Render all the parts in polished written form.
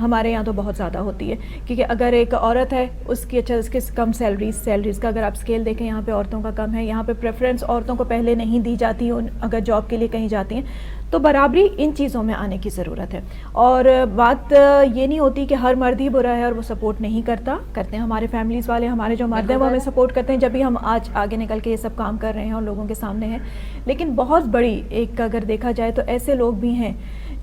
ہمارے یہاں تو بہت زیادہ ہوتی ہے، کیونکہ اگر ایک عورت ہے اس کی اچھا اس کے کم سیلریز کا اگر آپ اسکیل دیکھیں یہاں پہ عورتوں کا کم ہے، یہاں پہ پریفرنس عورتوں کو پہلے نہیں دی جاتی اگر جاب کے لیے کہیں جاتی ہیں، تو برابری ان چیزوں میں آنے کی ضرورت ہے. اور بات یہ نہیں ہوتی کہ ہر مرد ہی برا ہے اور وہ سپورٹ نہیں کرتے ہیں ہمارے فیملیز والے، ہمارے جو مرد ہیں وہ ہمیں سپورٹ کرتے ہیں جب بھی ہم آج آگے نکل کے یہ سب کام کر رہے ہیں اور لوگوں کے سامنے ہیں. لیکن بہت بڑی ایک اگر دیکھا جائے تو ایسے لوگ بھی ہیں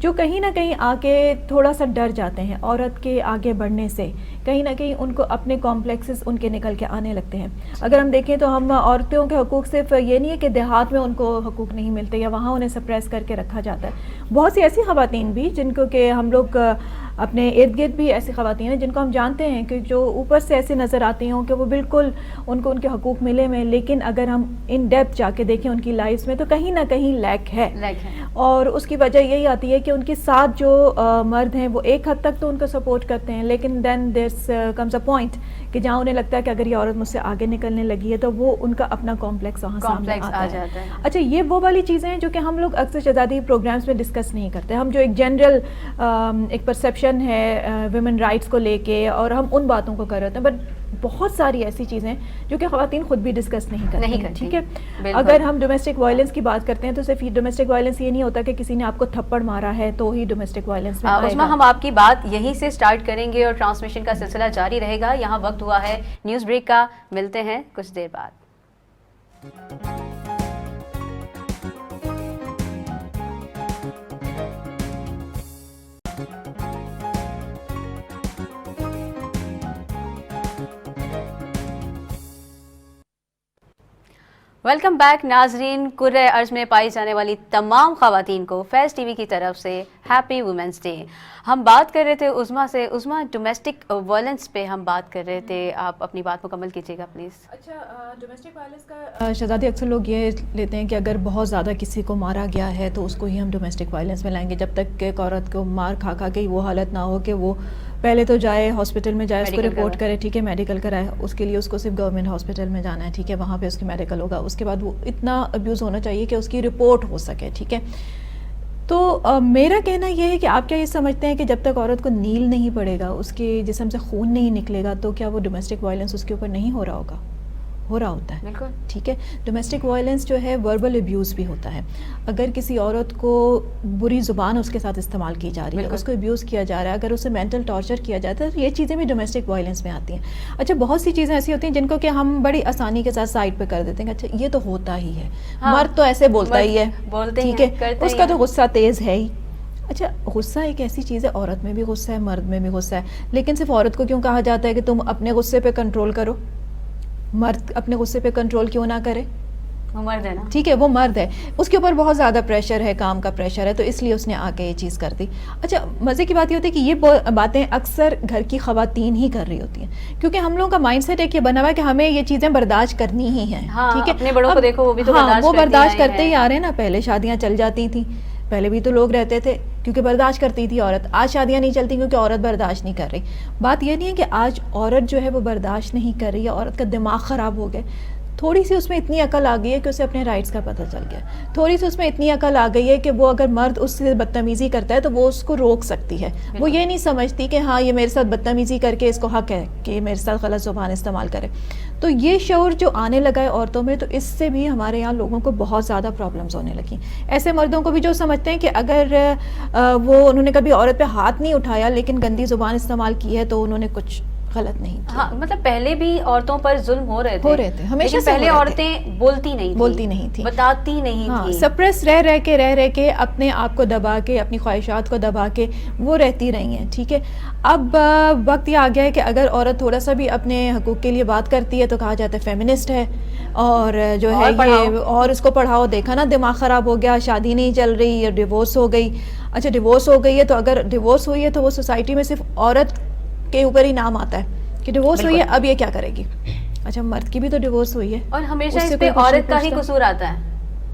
جو کہیں نہ کہیں آ کے تھوڑا سا ڈر جاتے ہیں عورت کے آگے بڑھنے سے، کہیں نہ کہیں ان کو اپنے کمپلیکسز ان کے نکل کے آنے لگتے ہیں. اگر ہم دیکھیں تو ہم عورتوں کے حقوق صرف یہ نہیں ہے کہ دیہات میں ان کو حقوق نہیں ملتے یا وہاں انہیں سپریس کر کے رکھا جاتا ہے، بہت سی ایسی خواتین بھی جن کو کہ ہم لوگ اپنے ارد گرد بھی ایسی خواتین ہیں جن کو ہم جانتے ہیں کہ جو اوپر سے ایسے نظر آتی ہوں کہ وہ بالکل ان کو ان کے حقوق ملے میں، لیکن اگر ہم ان ڈیپتھ جا کے دیکھیں ان کی لائف میں تو کہیں نہ کہیں لیک ہے. اور اس کی وجہ یہی آتی ہے کہ ان کے ساتھ جو مرد ہیں وہ ایک حد تک تو ان کو سپورٹ کرتے ہیں، لیکن دین دیر کمز اے پوائنٹ کہ جہاں انہیں لگتا ہے کہ اگر یہ عورت مجھ سے آگے نکلنے لگی ہے تو وہ ان کا اپنا کمپلیکس وہاں سامنے آتا ہے. اچھا یہ وہ والی چیزیں ہیں جو کہ ہم لوگ اکثر شہزادی پروگرامز میں ڈسکس نہیں کرتے. ہم جو ایک جنرل ایک پرسیپشن ہے ویمن رائٹس کو لے کے اور ہم ان باتوں کو کر رہے ہیں، بٹ بہت ساری ایسی چیزیں جو کہ خواتین خود بھی ڈسکس نہیں کرتی ہیں. ٹھیک ہے، اگر ہم ڈومیسٹک وائلنس کی بات کرتے ہیں تو صرف ڈومیسٹک وائلنس یہ نہیں ہوتا کہ کسی نے آپ کو تھپڑ مارا ہے تو ہی ڈومیسٹک وائلنس میں آئے گا. ہم آپ کی بات یہیں سے سٹارٹ کریں گے اور ٹرانسمیشن کا سلسلہ جاری رہے گا. یہاں وقت ہوا ہے نیوز بریک کا، ملتے ہیں کچھ دیر بعد. ویلکم بیک ناظرین. کرۂ ارض میں پائی جانے والی تمام خواتین کو فیض ٹی وی کی طرف سے ہیپی وومنس ڈے. ہم بات کر رہے تھے عظمیٰ سے، عظمیٰ ڈومیسٹک وائلنس پہ ہم بات کر رہے تھے، آپ اپنی بات مکمل کیجیے گا پلیز. اچھا، ڈومیسٹک وائلنس کا شہزادی اکثر لوگ یہ لیتے ہیں کہ اگر بہت زیادہ کسی کو مارا گیا ہے تو اس کو ہی ہم ڈومیسٹک وائلنس میں لائیں گے، جب تک کہ ایک عورت کو مار کھا کے وہ حالت نہ ہو کہ وہ پہلے تو جائے ہاسپٹل میں جائے، اس کو رپورٹ کرے، ٹھیک ہے، میڈیکل کرائے. اس کے لیے اس کو صرف گورنمنٹ ہاسپٹل میں جانا ہے، ٹھیک ہے، وہاں پہ اس کی میڈیکل ہوگا. اس کے بعد وہ اتنا ابیوز ہونا چاہیے کہ اس کی رپورٹ ہو سکے، ٹھیک ہے. تو میرا کہنا یہ ہے کہ آپ کیا یہ سمجھتے ہیں کہ جب تک عورت کو نیل نہیں پڑے گا، اس کے جسم سے خون نہیں نکلے گا، تو کیا وہ ڈومیسٹک وائلنس اس کے اوپر نہیں ہو رہا ہوگا؟ ہو رہا ہوتا ہے. بالکل ٹھیک ہے. ڈومیسٹک وائلنس جو ہے وربل ابیوز بھی ہوتا ہے. اگر کسی عورت کو بری زبان اس کے ساتھ استعمال کی جا رہی ہے، اس کو ابیوز کیا جا رہا ہے، اگر اسے مینٹل ٹارچر کیا جاتا ہے، تو یہ چیزیں بھی ڈومیسٹک وائلنس میں آتی ہیں. اچھا بہت سی چیزیں ایسی ہوتی ہیں جن کو کہ ہم بڑی آسانی کے ساتھ سائڈ پہ کر دیتے ہیں کہ اچھا یہ تو ہوتا ہی ہے، مرد تو ایسے بولتا ہی ہے، ٹھیک ہے، اس کا تو غصہ تیز ہے ہی. اچھا غصہ ایک ایسی چیز ہے، عورت میں بھی غصہ ہے، مرد میں بھی غصہ ہے، لیکن صرف عورت کو کیوں کہا جاتا ہے کہ تم اپنے غصے پہ کنٹرول کرو، مرد اپنے غصے پہ کنٹرول کیوں نہ کرے؟ وہ مرد ہے نا، ٹھیک ہے، وہ مرد ہے، اس کے اوپر بہت زیادہ پریشر ہے، کام کا پریشر ہے، تو اس لیے اس نے آ کے یہ چیز کر دی. اچھا مزے کی بات یہ ہوتی ہے کہ یہ باتیں اکثر گھر کی خواتین ہی کر رہی ہوتی ہیں، کیونکہ ہم لوگوں کا مائنڈ سیٹ ایک یہ بنا ہوا ہے کہ ہمیں یہ چیزیں برداشت کرنی ہی ہیں. ٹھیک ہے، اپنے بڑوں کو دیکھو وہ بھی تو برداشت کرتے ہی آ رہے ہیں نا. پہلے شادیاں چل جاتی تھیں، پہلے بھی تو لوگ رہتے تھے کیونکہ برداشت کرتی تھی عورت. آج شادیاں نہیں چلتی کیونکہ عورت برداشت نہیں کر رہی. بات یہ نہیں ہے کہ آج عورت جو ہے وہ برداشت نہیں کر رہی ہے، عورت کا دماغ خراب ہو گیا. تھوڑی سی اس میں اتنی عقل آ گئی ہے کہ اسے اپنے رائٹس کا پتہ چل گیا. تھوڑی سی اس میں اتنی عقل آ گئی ہے کہ وہ اگر مرد اس سے بدتمیزی کرتا ہے تو وہ اس کو روک سکتی ہے. وہ یہ نہیں سمجھتی کہ ہاں یہ میرے ساتھ بدتمیزی کر کے اس کو حق ہے کہ یہ میرے ساتھ غلط زبان استعمال کرے. تو یہ شعور جو آنے لگا ہے عورتوں میں، تو اس سے بھی ہمارے یہاں لوگوں کو بہت زیادہ پرابلمز ہونے لگی. ایسے مردوں کو بھی جو سمجھتے ہیں کہ اگر انہوں نے کبھی عورت پہ ہاتھ نہیں اٹھایا لیکن گندی زبان استعمال کی ہے تو انہوں نے کچھ غلط نہیں کیا. ہاں مطلب پہلے بھی عورتوں پر ظلم ہو رہے تھے ہمیشہ. پہلے عورتیں بولتی نہیں تھی، بتاتی نہیں تھی، سپریس رہ کے اپنے آپ کو دبا کے، اپنی خواہشات کو دبا کے وہ رہتی رہی ہیں. ٹھیک ہے، اب وقت یہ آ گیا ہے کہ اگر عورت تھوڑا سا بھی اپنے حقوق کے لیے بات کرتی ہے تو کہا جاتا ہے فیمنسٹ ہے، اور جو ہے یہ اور اس کو پڑھاؤ، دیکھا نا دماغ خراب ہو گیا، شادی نہیں چل رہی یا ڈیورس ہو گئی. اچھا ڈیورس ہو گئی ہے تو اگر ڈیورس ہوئی ہے تو وہ سوسائٹی میں صرف عورت کے اوپر ہی نام آتا ہے کہ ڈیورس ہوئی ہے، اب یہ کیا کرے گی. اچھا مرد کی بھی تو ڈیورس ہوئی ہے اور ہمیشہ اس پہ عورت کا ہی قصور آتا ہے.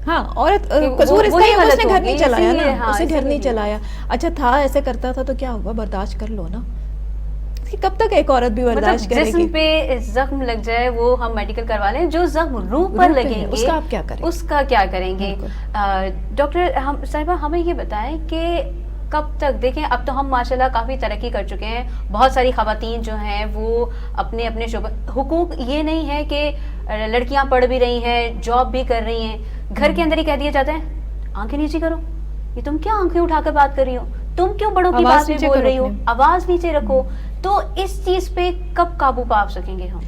ہاں عورت قصور اس کا ہے، اس نے گھر نہیں چلایا نا، اس نے گھر نہیں چلایا. اچھا تھا ایسے کرتا تھا تو کیا ہوا، برداشت کر لو نا. کب تک ایک عورت بھی برداشت کرے گی؟ جسم پہ زخم لگ جائے وہ ہم میڈیکل کروا لیں، جو زخم روح پر لگیں گے اس کا آپ کیا کریں، اس کا کیا کریں گے. ڈاکٹر صاحبہ ہمیں یہ بتائیں کہ کب تک؟ دیکھیں اب تو ہم ماشاءاللہ کافی ترقی کر چکے ہیں، بہت ساری خواتین جو ہیں وہ اپنے اپنے شعبے، حقوق یہ نہیں ہے کہ لڑکیاں پڑھ بھی رہی ہیں، جاب بھی کر رہی ہیں، گھر کے اندر ہی کہہ دیا جاتا ہے آنکھیں نیچی کرو، یہ تم کیا آنکھیں اٹھا کر بات کر رہی ہو، تم کیوں بڑوں کی بات میں بول رہی ہو، آواز نیچے رکھو. تو اس چیز پہ کب قابو پا سکیں گے ہم؟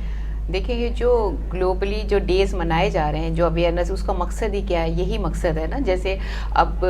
دیکھیں یہ جو گلوبلی جو ڈیز منائے جا رہے ہیں، جو اویئرنیس، اس کا مقصد ہی کیا ہے؟ یہی مقصد ہے نا. جیسے اب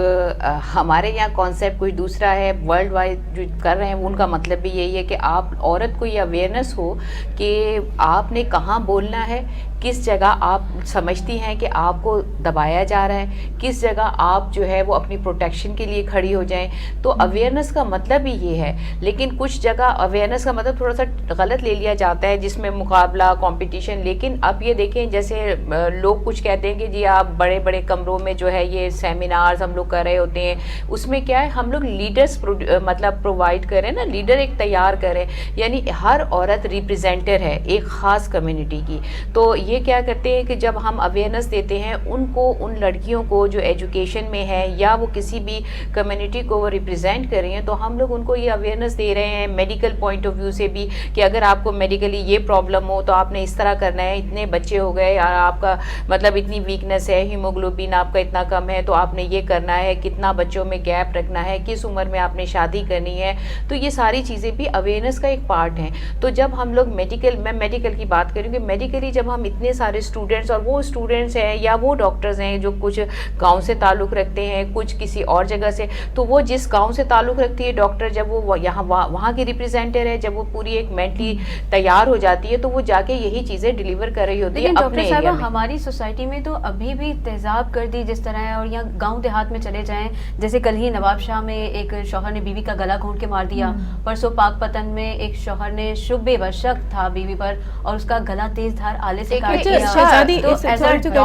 ہمارے یہاں کانسیپٹ کوئی دوسرا ہے، ورلڈ وائڈ جو کر رہے ہیں ان کا مطلب بھی یہی ہے کہ آپ عورت کو یہ اویئرنیس ہو کہ آپ نے کہاں بولنا ہے، کس جگہ آپ سمجھتی ہیں کہ آپ کو دبایا جا رہا ہے، کس جگہ آپ جو ہے وہ اپنی پروٹیکشن کے لیے کھڑی ہو جائیں. تو اویئرنیس کا مطلب ہی یہ ہے. لیکن کچھ جگہ اویئرنیس کا مطلب تھوڑا سا غلط لے لیا جاتا ہے، جس میں مقابلہ، کمپٹیشن. لیکن اب یہ دیکھیں جیسے لوگ کچھ کہتے ہیں کہ جی آپ بڑے بڑے کمروں میں جو ہے یہ سیمینارز ہم لوگ کر رہے ہوتے ہیں، اس میں کیا ہے ہم لوگ لیڈرز مطلب پرووائڈ کریں نا، لیڈر ایک تیار کریں. یعنی ہر عورت ریپریزنٹر ہے ایک خاص کمیونٹی کی. تو یہ کیا کرتے ہیں کہ جب ہم اویئرنیس دیتے ہیں ان کو، ان لڑکیوں کو جو ایجوکیشن میں ہے یا وہ کسی بھی کمیونٹی کو وہ ریپریزینٹ کر رہی ہیں، تو ہم لوگ ان کو یہ اویئرنیس دے رہے ہیں میڈیکل پوائنٹ آف ویو سے بھی کہ اگر آپ کو میڈیکلی یہ پرابلم ہو تو آپ نے اس طرح کرنا ہے، اتنے بچے ہو گئے اور آپ کا مطلب اتنی ویکنیس ہے، ہیموگلوبن آپ کا اتنا کم ہے تو آپ نے یہ کرنا ہے، کتنا بچوں میں گیپ رکھنا ہے، کس عمر میں آپ نے شادی کرنی ہے. تو یہ ساری چیزیں بھی اویئرنیس کا ایک پارٹ ہیں. تو جب ہم لوگ میں میڈیکل کی بات کروں کہ میڈیکلی جب ہم اتنے سارے اسٹوڈنٹس، اور وہ اسٹوڈنٹس ہیں یا وہ ڈاکٹرز ہیں جو کچھ گاؤں سے تعلق رکھتے ہیں، کچھ کسی اور جگہ سے، تو وہ جس گاؤں سے تعلق رکھتی ہے ڈاکٹر، جب وہ یہاں وہاں کی ریپریزنٹر ہے، جب وہ پوری ایک مینٹلی تیار ہو جاتی ہے تو وہ جا کے یہی چیزیں ڈیلیور کر رہی ہوتی ہے اپنے ایریا میں. ہماری سوسائٹی میں تو ابھی بھی تہذاب کر دی جس طرح ہے، اور یہاں گاؤں دیہات میں چلے جائیں، جیسے کل ہی نواب شاہ میں ایک شوہر نے بیوی کا گلا گھونٹ کے مار دیا، پرسوں پاک پتن میں ایک شوہر نے شبہ بشک تھا بیوی پر اور اس کا گلا تیز دھار آلے سے کاٹ دیا.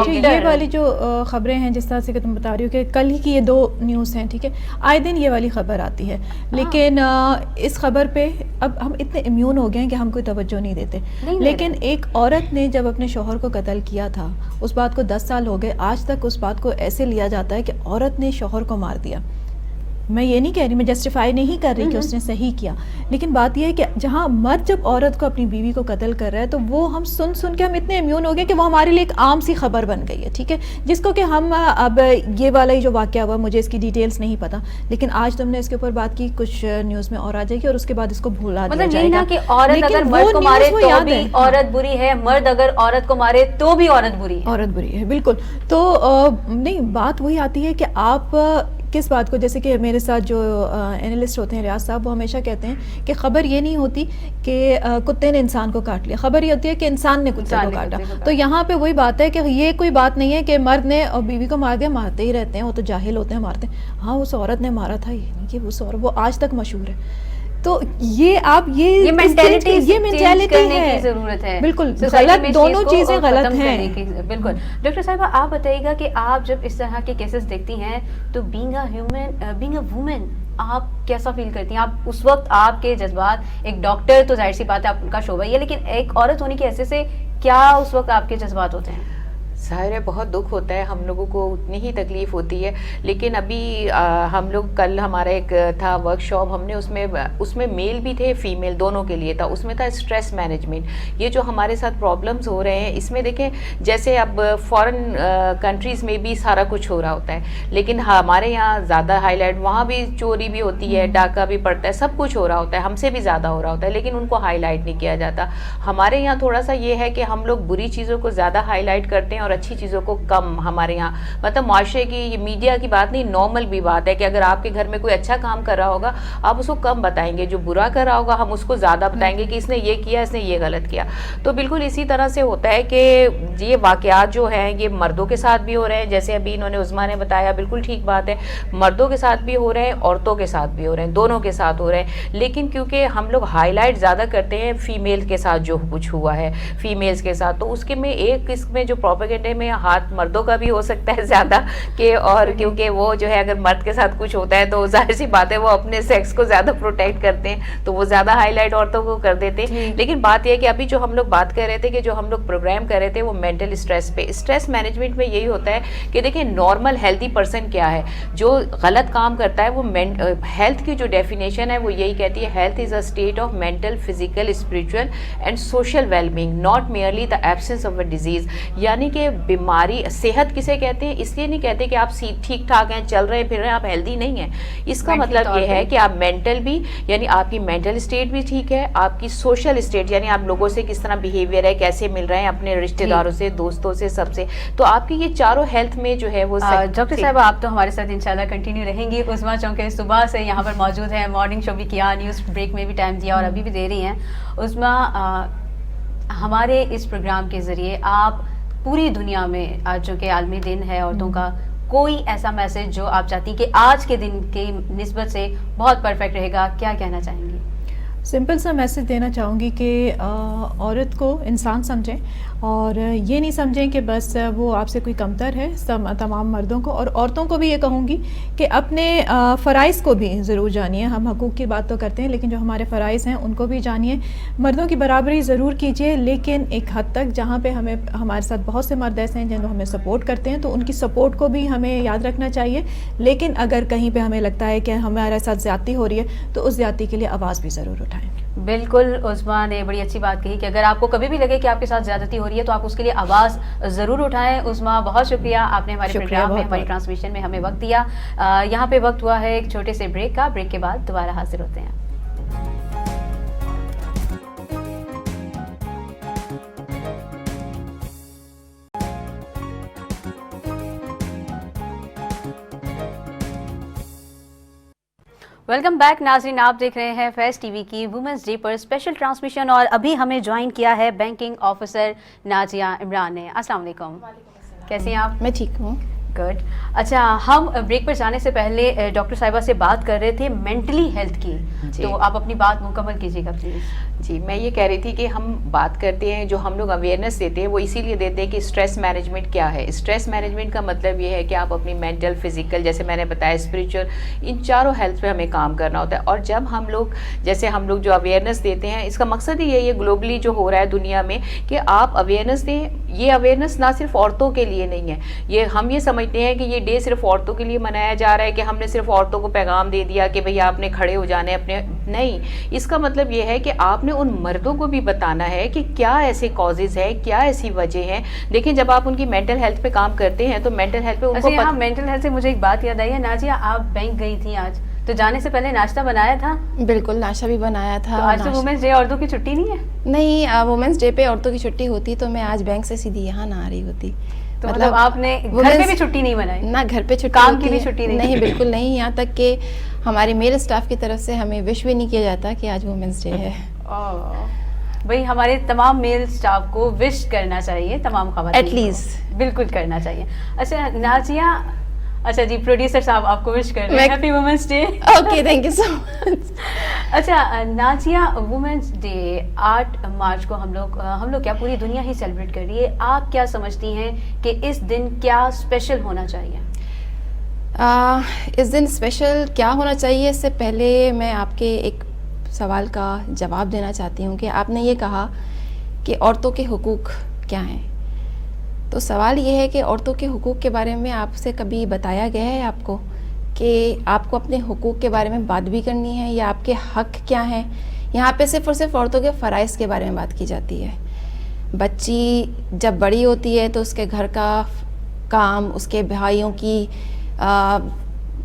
یہ والی جو خبریں ہیں جس طرح سے کہ تم بتا رہی ہو کہ کل ہی کی یہ 2 نیوز ہیں، ٹھیک ہے، آئے دن یہ والی خبر آتی ہے، لیکن اس خبر پہ اب ہم اتنے امیون ہو گئے ہیں کہ ہم کوئی توجہ نہیں دیتے. لیکن ایک عورت نے جب اپنے شوہر کو قتل کیا تھا، اس بات کو 10 سال ہو گئے، آج تک اس بات کو ایسے لیا جاتا ہے کہ عورت نے شوہر کو مار دیا. میں یہ نہیں کہہ رہی، میں جسٹیفائی نہیں کر رہی کہ اس نے صحیح کیا، لیکن بات یہ ہے کہ جہاں مرد جب عورت کو، اپنی بیوی کو قتل کر رہا ہے، تو وہ ہم سن کے ہم اتنے امیون ہو گئے کہ وہ ہمارے لیے ایک عام سی خبر بن گئی ہے، ٹھیک ہے، جس کو کہ ہم اب یہ والا ہی جو واقعہ ہوا، مجھے اس کی ڈیٹیلز نہیں پتا، لیکن آج تم نے اس کے اوپر بات کی، کچھ نیوز میں اور آ جائے گی اور اس کے بعد اس کو بھولا دیا جائے گا. کہ عورت اگر مرد کو مارے تو بھی عورت بری ہے، مرد اگر عورت کو مارے تو بھی عورت بری ہے. عورت بری ہے، بالکل. تو نہیں، بات وہی آتی ہے کہ آپ کس بات کو، جیسے کہ میرے ساتھ جو اینالسٹ ہوتے ہیں ریاض صاحب، وہ ہمیشہ کہتے ہیں کہ خبر یہ نہیں ہوتی کہ کتے نے انسان کو کاٹ لیا، خبر یہ ہوتی ہے کہ انسان نے کتے کو کاٹا. تو یہاں پہ وہی بات ہے کہ یہ کوئی بات نہیں ہے کہ مرد نے اور بیوی کو مار دیا، مارتے ہی رہتے ہیں، وہ تو جاہل ہوتے ہیں، مارتے ہیں. ہاں اس عورت نے مارا تھا، یہ نہیں کہ اس عورت، وہ آج تک مشہور ہے. تو یہ آپ یہ مینٹیلٹی ہے، ضرورت ہے، بالکل غلط، دونوں چیزیں غلط ہیں. بالکل. ڈاکٹر صاحبہ آپ بتائیے گا کہ آپ جب اس طرح کے کیسز دیکھتی ہیں تو بینگ اے وومن آپ کیسا فیل کرتی ہیں؟ آپ اس وقت آپ کے جذبات، ایک ڈاکٹر تو ظاہر سی بات ہے آپ کا شعبہ ہی ہے، لیکن ایک عورت ہونے کے حیثیت سے کیا اس وقت آپ کے جذبات ہوتے ہیں؟ ظاہر ہے بہت دکھ ہوتا ہے، ہم لوگوں کو اتنی ہی تکلیف ہوتی ہے. لیکن ابھی ہم لوگ کل ہمارا ایک تھا ورک شاپ، ہم نے اس میں میل بھی تھے، فیمیل دونوں کے لیے تھا. اس میں تھا اسٹریس مینجمنٹ. یہ جو ہمارے ساتھ پرابلمز ہو رہے ہیں، اس میں دیکھیں جیسے اب فارن کنٹریز میں بھی سارا کچھ ہو رہا ہوتا ہے، لیکن ہمارے یہاں زیادہ ہائی لائٹ، وہاں بھی چوری بھی ہوتی ہے، ڈاکہ بھی پڑتا ہے، سب کچھ ہو رہا ہوتا ہے، ہم سے بھی زیادہ ہو رہا ہوتا ہے، لیکن ان کو ہائی لائٹ نہیں کیا جاتا. ہمارے یہاں تھوڑا سا یہ ہے کہ ہم لوگ بری چیزوں کو زیادہ ہائی لائٹ کرتے ہیں اور اچھی چیزوں کو کم. ہمارے یہاں مطلب معاشرے کی، یہ میڈیا کی بات نہیں، نارمل بھی بات ہے کہ اگر آپ کے گھر میں کوئی اچھا کام کر رہا ہوگا آپ اس کو کم بتائیں گے، جو برا کر رہا ہوگا ہم اس کو زیادہ بتائیں گے کہ اس نے یہ کیا، اس نے یہ غلط کیا. تو بالکل اسی طرح سے ہوتا ہے کہ یہ واقعات جو ہیں یہ مردوں کے ساتھ بھی ہو رہے ہیں، جیسے ابھی انہوں نے عظمیٰ نے بتایا، بالکل ٹھیک بات ہے، مردوں کے ساتھ بھی ہو رہے ہیں، عورتوں کے ساتھ بھی ہو رہے ہیں، دونوں کے ساتھ ہو رہے ہیں. لیکن کیونکہ ہم لوگ ہائی لائٹ زیادہ کرتے ہیں فیمیل کے ساتھ جو کچھ ہوا ہے، فیمیلز کے ساتھ، تو اس کے میں ایک اس میں جو پروپیگنڈا پروپیگنڈے میں ہاتھ مردوں کا بھی ہو سکتا ہے زیادہ کہ اور کیونکہ وہ جو ہے اگر مرد کے ساتھ کچھ ہوتا ہے تو ظاہر سی بات ہے وہ اپنے سیکس کو زیادہ پروٹیکٹ کرتے ہیں تو وہ زیادہ ہائی لائٹ عورتوں کو کر دیتے ہیں. لیکن بات یہ ہے کہ ابھی جو ہم لوگ بات کر رہے تھے کہ جو ہم لوگ پروگرام کر رہے تھے وہ مینٹل اسٹریس پہ. اسٹریس مینجمنٹ میں یہی ہوتا ہے کہ دیکھیں نارمل ہیلتھی پرسن کیا ہے, جو غلط کام کرتا ہے وہ ہیلتھ کی جو ڈیفینیشن ہے وہ یہی کہتی ہے health is a state of mental physical spiritual and social well being not merely the absence of a disease. یعنی کہ بیماری صحت کسے کہتے ہیں, اس لیے نہیں کہتے کہ آپ ٹھیک ٹھاک ہیں چل رہے ہیں پھر رہے ہیں آپ ہیلدی نہیں ہیں. اس کا مطلب یہ ہے کہ آپ مینٹل بھی یعنی آپ کی مینٹل اسٹیٹ بھی ٹھیک ہے, آپ کی سوشل اسٹیٹ یعنی آپ لوگوں سے کس طرح بیہیویئر ہے, کیسے مل رہے ہیں اپنے رشتہ داروں سے, دوستوں سے, سب سے. تو آپ کی یہ چاروں ہیلتھ میں جو ہے وہ ڈاکٹر صاحبہ آپ تو ہمارے ساتھ انشاءاللہ کنٹینیو رہیں گی. عظمیٰ چونکہ صبح سے یہاں پر موجود ہیں, مارننگ شو بھی کیا, نیوز بریک میں بھی ٹائم دیا اور ابھی بھی دے رہی ہیں. عظمیٰ ہمارے اس پروگرام کے ذریعے آپ پوری دنیا میں آج جو کہ عالمی دن ہے عورتوں کا, کوئی ایسا میسج جو آپ چاہتی ہیں کہ آج کے دن کی نسبت سے بہت پرفیکٹ رہے گا, کیا کہنا چاہیں گی؟ سمپل سا میسج دینا چاہوں گی کہ عورت کو انسان سمجھیں اور یہ نہیں سمجھیں کہ بس وہ آپ سے کوئی کمتر ہے. تمام مردوں کو اور عورتوں کو بھی یہ کہوں گی کہ اپنے فرائض کو بھی ضرور جانیے. ہم حقوق کی بات تو کرتے ہیں لیکن جو ہمارے فرائض ہیں ان کو بھی جانیے. مردوں کی برابری ضرور کیجیے لیکن ایک حد تک, جہاں پہ ہمارے ساتھ بہت سے مرد ایسے ہیں جن کو ہمیں سپورٹ کرتے ہیں تو ان کی سپورٹ کو بھی ہمیں یاد رکھنا چاہیے. لیکن اگر کہیں پہ ہمیں لگتا ہے کہ ہمارے ساتھ زیادتی ہو رہی ہے تو اس زیادتی کے لیے آواز بھی ضرور اٹھائیں. بالکل, عظمیٰ نے بڑی اچھی بات کہی کہ اگر آپ کو کبھی بھی لگے کہ آپ کے ساتھ زیادتی ہو رہی ہے تو آپ اس کے لیے آواز ضرور اٹھائیں. عظمیٰ بہت شکریہ, آپ نے ہمارے پروگرام میں ہماری ٹرانسمیشن میں ہمیں وقت دیا. یہاں پہ وقت ہوا ہے ایک چھوٹے سے بریک کا, بریک کے بعد دوبارہ حاضر ہوتے ہیں. ویلکم بیک ناظرین, آپ دیکھ رہے ہیں فیض ٹی وی کی وومنس ڈے پر اسپیشل ٹرانسمیشن اور ابھی ہمیں جوائن کیا ہے بینکنگ آفیسر نازیہ عمران نے. السلام علیکم, کیسی ہیں آپ؟ میں ٹھیک ہوں. گڈ. اچھا, ہم بریک پر جانے سے پہلے ڈاکٹر صاحبہ سے بات کر رہے تھے مینٹلی ہیلتھ کی, تو آپ اپنی بات مکمل کیجیے گا پلیز. جی, میں یہ کہہ رہی تھی کہ ہم بات کرتے ہیں جو ہم لوگ اویئرنیس دیتے ہیں وہ اسی لیے دیتے ہیں کہ اسٹریس مینجمنٹ کیا ہے. اسٹریس مینجمنٹ کا مطلب یہ ہے کہ آپ اپنی مینٹل فزیکل جیسے میں نے بتایا اسپریچول ان چاروں ہیلتھ پہ ہمیں کام کرنا ہوتا ہے. اور جب ہم لوگ جو اویئرنیس دیتے ہیں اس کا مقصد ہی یہی ہے گلوبلی جو ہو رہا ہے دنیا میں کہ آپ اویئرنیس دیں. یہ اویئرنیس نہ صرف عورتوں کے لیے نہیں ہے, یہ ہم یہ سمجھتے ہیں کہ یہ ڈے صرف عورتوں کے لیے منایا جا رہا ہے کہ ہم نے صرف عورتوں کو پیغام دے دیا کہ بھئی آپ نے کھڑے ہو جانا ہے اپنے. نہیں, اس کا مطلب یہ ہے کہ آپ نے ان مردوں کو بھی بتانا ہے کہ کیا ایسے کازز ہیں, کیا ایسی وجہ ہیں. دیکھیں جب آپ ان کی مینٹل ہیلتھ پہ کام کرتے ہیں تو مینٹل ہیلتھ پہ ان کو مینٹل ہیلتھ سے مجھے ایک بات یاد آئی ہے. نازیہ, آپ بینک گئی تھی آج, تو جانے سے پہلے ناشتہ بنایا تھا؟ بالکل, ناشتہ بھی بنایا تھا. آج تو وومنس ڈے, عورتوں کی چھٹی نہیں ہے؟ نہیں, وومنس ڈے پہ عورتوں کی چھٹی ہوتی تو میں آج بینک سے سیدھی یہاں نہ آ رہی ہوتی. تو مطلب آپ نے گھر پہ بھی چھٹی نہیں بنائی؟ نہ گھر پہ چھٹی, کام کی بھی چھٹی نہیں؟ بالکل نہیں. یہاں تک کہ ہمارے میل اسٹاف کی طرف سے ہمیں وش بھی نہیں کیا جاتا کہ آج وومنس ڈے ہے. بھئی ہمارے تمام میل سٹاف کو وش کرنا چاہیے, تمام خواتین ایٹ لیسٹ بالکل کرنا چاہیے. اچھا نازیہ, اچھا جی پروڈیوسر صاحب آپ کو وش کر رہے ہیں happy women's day. Okay, thank you so much. اچھا نازیہ, وومنس ڈے 8 مارچ کو ہم لوگ کیا پوری دنیا ہی سیلیبریٹ کر رہی ہے. آپ کیا سمجھتی ہیں کہ اس دن کیا اسپیشل ہونا چاہیے؟ اس دن اسپیشل کیا ہونا چاہیے, اس سے پہلے میں آپ کے ایک سوال کا جواب دینا چاہتی ہوں کہ آپ نے یہ کہا کہ عورتوں کے حقوق کیا ہیں. تو سوال یہ ہے کہ عورتوں کے حقوق کے بارے میں آپ سے کبھی بتایا گیا ہے آپ کو کہ آپ کو اپنے حقوق کے بارے میں بات بھی کرنی ہے یا آپ کے حق کیا ہیں؟ یہاں پہ صرف اور صرف عورتوں کے فرائض کے بارے میں بات کی جاتی ہے. بچی جب بڑی ہوتی ہے تو اس کے گھر کا کام, اس کے بھائیوں کی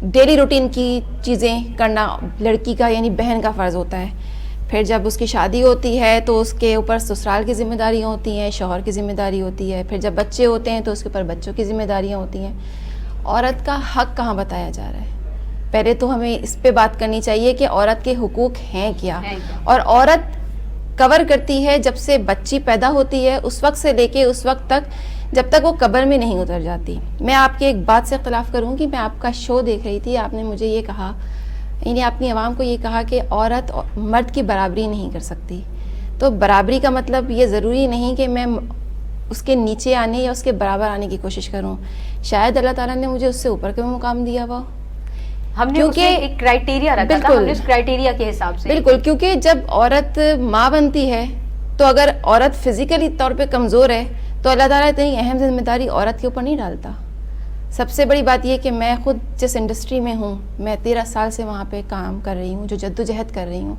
ڈیلی روٹین کی چیزیں کرنا لڑکی کا یعنی بہن کا فرض ہوتا ہے. پھر جب اس کی شادی ہوتی ہے تو اس کے اوپر سسرال کی ذمہ داریاں ہوتی ہیں, شوہر کی ذمہ داری ہوتی ہے. پھر جب بچے ہوتے ہیں تو اس کے اوپر بچوں کی ذمہ داریاں ہوتی ہیں. عورت کا حق کہاں بتایا جا رہا ہے؟ پہلے تو ہمیں اس پہ بات کرنی چاہیے کہ عورت کے حقوق ہیں کیا. اور عورت کور کرتی ہے جب سے بچی پیدا ہوتی ہے اس وقت سے لے کے اس وقت تک جب تک وہ قبر میں نہیں اتر جاتی. میں آپ کی ایک بات سے اختلاف کروں گی. میں آپ کا شو دیکھ رہی تھی, آپ نے مجھے یہ کہا, یعنی اپنی عوام کو یہ کہا کہ عورت مرد کی برابری نہیں کر سکتی. تو برابری کا مطلب یہ ضروری نہیں کہ میں اس کے نیچے آنے یا اس کے برابر آنے کی کوشش کروں. شاید اللہ تعالیٰ نے مجھے اس سے اوپر کا مقام دیا ہوا. ہم نے ایک کرائٹیریا رکھا تھا, ہم نے اس کرائٹیریا کے حساب سے. بالکل, کیونکہ جب عورت ماں بنتی ہے تو اگر عورت فزیکلی طور پہ کمزور ہے تو اللہ تعالیٰ اتنی اہم ذمہ داری عورت کے اوپر نہیں ڈالتا. سب سے بڑی بات یہ کہ میں خود جس انڈسٹری میں ہوں, میں 13 سال سے وہاں پہ کام کر رہی ہوں, جو جدوجہد کر رہی ہوں,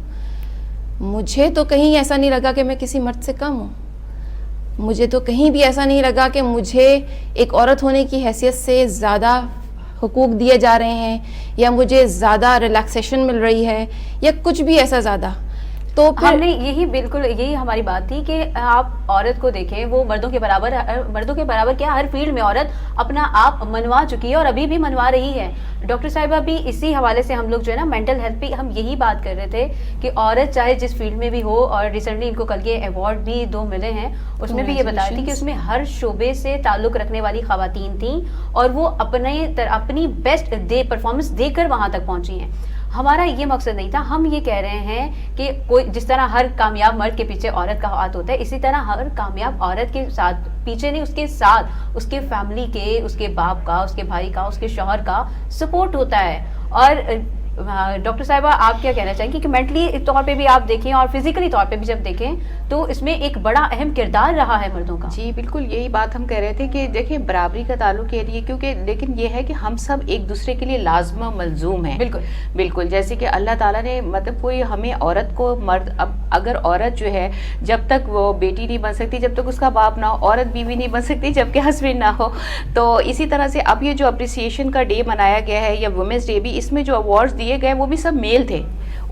مجھے تو کہیں ایسا نہیں لگا کہ میں کسی مرد سے کم ہوں. مجھے تو کہیں بھی ایسا نہیں لگا کہ مجھے ایک عورت ہونے کی حیثیت سے زیادہ حقوق دیے جا رہے ہیں یا مجھے زیادہ ریلیکسیشن مل رہی ہے یا کچھ بھی ایسا زیادہ. تو ہم نے یہی ہماری بات تھی کہ آپ عورت کو دیکھیں, وہ مردوں کے برابر کیا ہر فیلڈ میں عورت اپنا آپ منوا چکی ہے اور ابھی بھی منوا رہی ہے. ڈاکٹر صاحبہ بھی اسی حوالے سے ہم لوگ جو ہے نا مینٹل ہیلتھ پہ ہم یہی بات کر رہے تھے کہ عورت چاہے جس فیلڈ میں بھی ہو, اور ریسنٹلی ان کو کل کے ایوارڈ بھی 2 ملے ہیں, اس میں بھی یہ بتایا تھی کہ اس میں ہر شعبے سے تعلق رکھنے والی خواتین تھیں اور وہ اپنی بیسٹ پرفارمنس دے کر وہاں تک پہنچی ہیں. ہمارا یہ مقصد نہیں تھا. ہم یہ کہہ رہے ہیں کہ کوئی جس طرح ہر کامیاب مرد کے پیچھے عورت کا ہاتھ ہوتا ہے, اسی طرح ہر کامیاب عورت کے ساتھ پیچھے نہیں, اس کے ساتھ اس کے فیملی کے, اس کے باپ کا, اس کے بھائی کا, اس کے شوہر کا سپورٹ ہوتا ہے. اور ڈاکٹر صاحبہ آپ کیا کہنا چاہیں گے کہ مینٹلی طور پہ بھی آپ دیکھیں اور فزیکلی طور پہ بھی جب دیکھیں تو اس میں ایک بڑا اہم کردار رہا ہے مردوں کا؟ جی بالکل, یہی بات ہم کہہ رہے تھے کہ دیکھیں برابری کا تعلق یہ ہے, کیونکہ لیکن یہ ہے کہ ہم سب ایک دوسرے کے لیے لازم و ملزوم ہیں. بالکل جیسے کہ اللہ تعالیٰ نے مطلب کوئی ہمیں عورت کو مرد, اب اگر عورت جو ہے جب تک وہ بیٹی نہیں بن سکتی, جب تک اس کا باپ نہ ہو, عورت بیوی نہیں بن سکتی جب کہ ہسبینڈ نہ ہو. تو اسی طرح سے اب یہ جو اپریسیشن کا ڈے منایا گیا ہے یا وومنس ڈے بھی, اس میں جو ایوارڈز دیے گئے وہ بھی سب میل تھے.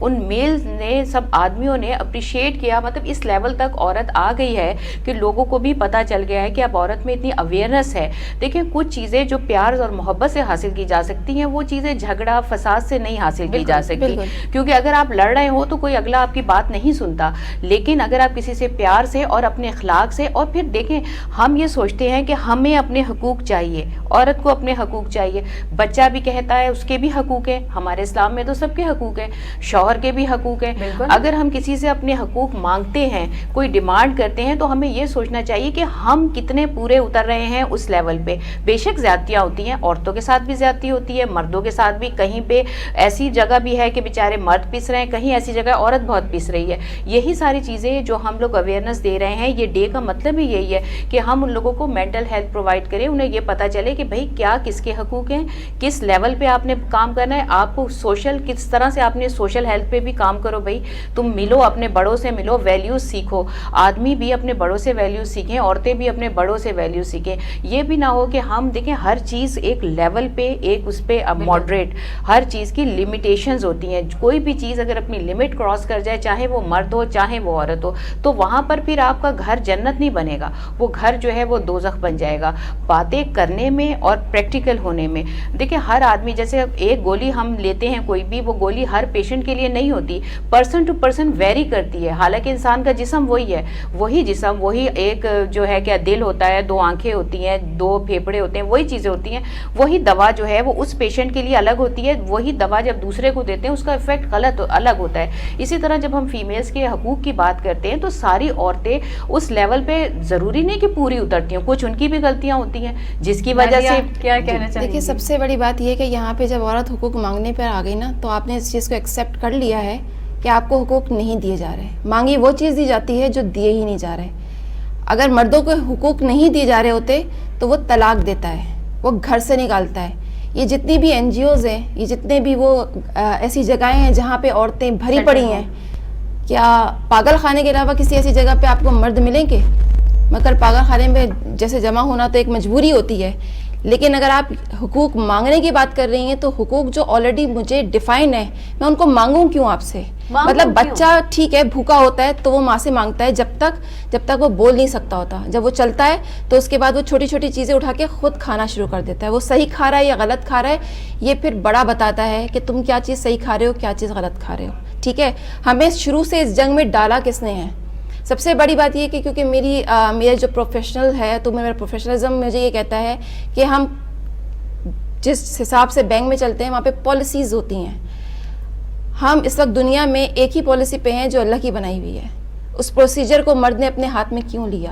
ان میل نے, سب آدمیوں نے اپریشیٹ کیا, مطلب اس لیول تک عورت آ گئی ہے کہ لوگوں کو بھی پتہ چل گیا ہے کہ اب عورت میں اتنی اویئرنیس ہے. دیکھیں کچھ چیزیں جو پیار اور محبت سے حاصل کی جا سکتی ہیں وہ چیزیں جھگڑا فساد سے نہیں حاصل کی جا سکتی, کیونکہ اگر آپ لڑ رہے ہو تو کوئی اگلا آپ کی بات نہیں سنتا. لیکن اگر آپ کسی سے پیار سے اور اپنے اخلاق سے, اور پھر دیکھیں ہم یہ سوچتے ہیں کہ ہمیں اپنے حقوق چاہیے, عورت کو اپنے حقوق چاہیے. بچہ بھی کہتا ہے اس کے بھی حقوق ہیں, ہمارے اسلام میں تو سب کے حقوق ہیں, شوہر کے بھی حقوق ہیں. اگر ہم کسی سے اپنے حقوق مانگتے ہیں, کوئی ڈیمانڈ کرتے ہیں, تو ہمیں یہ سوچنا چاہیے کہ ہم کتنے پورے اتر رہے ہیں اس لیول پہ. بے شک زیادتیاں ہوتی ہیں, عورتوں کے ساتھ بھی زیادتی ہوتی ہے, مردوں کے ساتھ بھی. کہیں پہ ایسی جگہ بھی ہے کہ بیچارے مرد پس رہے ہیں, کہیں ایسی جگہ عورت بہت پس رہی ہے. یہی ساری چیزیں جو ہم لوگ اویئرنیس دے رہے ہیں, یہ ڈے کا مطلب ہی یہی ہے کہ ہم ان لوگوں کو مینٹل ہیلتھ پرووائڈ کریں, انہیں یہ پتہ چلے کہ بھائی کیا کس کے حقوق ہیں, کس لیول پہ آپ نے کام کرنا ہے. آپ کو سوشل کس طرح سے آپ نے سوشل ہیلتھ پہ بھی کام کرو. بھائی تم ملو, اپنے بڑوں سے ملو, ویلیوز سیکھو. آدمی بھی اپنے بڑوں سے ویلیوز سیکھیں, عورتیں بھی اپنے بڑوں سے ویلیوز سیکھیں. یہ بھی نہ ہو کہ ہم دیکھیں ہر چیز ایک لیول پہ, ایک اس پہ ماڈریٹ, ہر چیز کی لمیٹیشنز ہوتی ہیں. کوئی بھی چیز اگر اپنی لمٹ کراس کر جائے, چاہے وہ مرد ہو چاہے وہ عورت ہو, تو وہاں پر پھر آپ کا گھر جنت نہیں بنے گا, وہ گھر جو ہے وہ دوزخ بن جائے گا. باتیں کرنے میں اور پریکٹیکل ہونے میں. دیکھیں ہر آدمی, جیسے ایک گولی ہم لیتے ہیں کوئی بھی, وہ گولی ہر پیشنٹ کے لیے نہیں ہوتی, پرسن ٹو پرسن ویری کرتی ہے. حالانکہ انسان کا جسم وہی ہے, وہی جسم, وہی ایک جو ہے کیا دل ہوتا ہے, 2 آنکھیں ہوتی ہیں, 2 پھیپھڑے ہوتے ہیں, وہی چیزیں ہوتی ہیں. وہی دوا جو ہے وہ اس پیشنٹ کے لیے الگ ہوتی ہے, وہی دوا جب دوسرے کو دیتے ہیں اس کا افیکٹ الگ ہوتا ہے. اسی طرح جب ہم فیمیلز کے حقوق کی بات کرتے ہیں تو ساری عورتیں اس لیول پہ ضروری نہیں کہ پوری اترتی ہیں, کچھ ان کی بھی غلطیاں ہوتی ہیں جس کی وجہ سے. کیا کہنا چاہیے؟ دیکھیے سب سے بڑی بات یہ ہے کہ یہاں پہ جب عورت حقوق مانگنے پر آ گئی نا, تو آپ نے اس چیز کو ایکسیپٹ کر لیا ہے کہ آپ کو حقوق نہیں دیے جا رہے. مانگی وہ چیز دی جاتی ہے جو دیے ہی نہیں جا رہے. اگر مردوں کو حقوق نہیں دیے جا رہے ہوتے تو وہ طلاق دیتا ہے, وہ گھر سے نکالتا ہے. یہ جتنی بھی NGOs ہیں, یہ جتنے بھی وہ ایسی جگہیں ہیں جہاں پہ عورتیں بھری پڑی ہیں, کیا پاگل خانے کے علاوہ کسی ایسی جگہ پہ آپ کو مرد ملیں گے؟ مگر پاگل خانے میں جیسے جمع ہونا تو ایک مجبوری ہوتی ہے. لیکن اگر آپ حقوق مانگنے کی بات کر رہی ہیں تو حقوق جو آلریڈی مجھے ڈیفائن ہے, میں ان کو مانگوں کیوں آپ سے؟ مطلب بچہ ٹھیک ہے بھوکا ہوتا ہے تو وہ ماں سے مانگتا ہے جب تک وہ بول نہیں سکتا ہوتا. جب وہ چلتا ہے تو اس کے بعد وہ چھوٹی چھوٹی چیزیں اٹھا کے خود کھانا شروع کر دیتا ہے. وہ صحیح کھا رہا ہے یا غلط کھا رہا ہے, یہ پھر بڑا بتاتا ہے کہ تم کیا چیز صحیح کھا رہے ہو, کیا چیز غلط کھا رہے ہو. ٹھیک ہے, ہمیں شروع سے اس جنگ میں ڈالا کس نے ہے؟ سب سے بڑی بات یہ کہ کیونکہ میرا جو پروفیشنل ہے, تو میرا پروفیشنلزم مجھے یہ کہتا ہے کہ ہم جس حساب سے بینک میں چلتے ہیں وہاں پہ پالیسیز ہوتی ہیں. ہم اس وقت دنیا میں ایک ہی پالیسی پہ ہیں جو اللہ کی بنائی ہوئی ہے. اس پروسیجر کو مرد نے اپنے ہاتھ میں کیوں لیا؟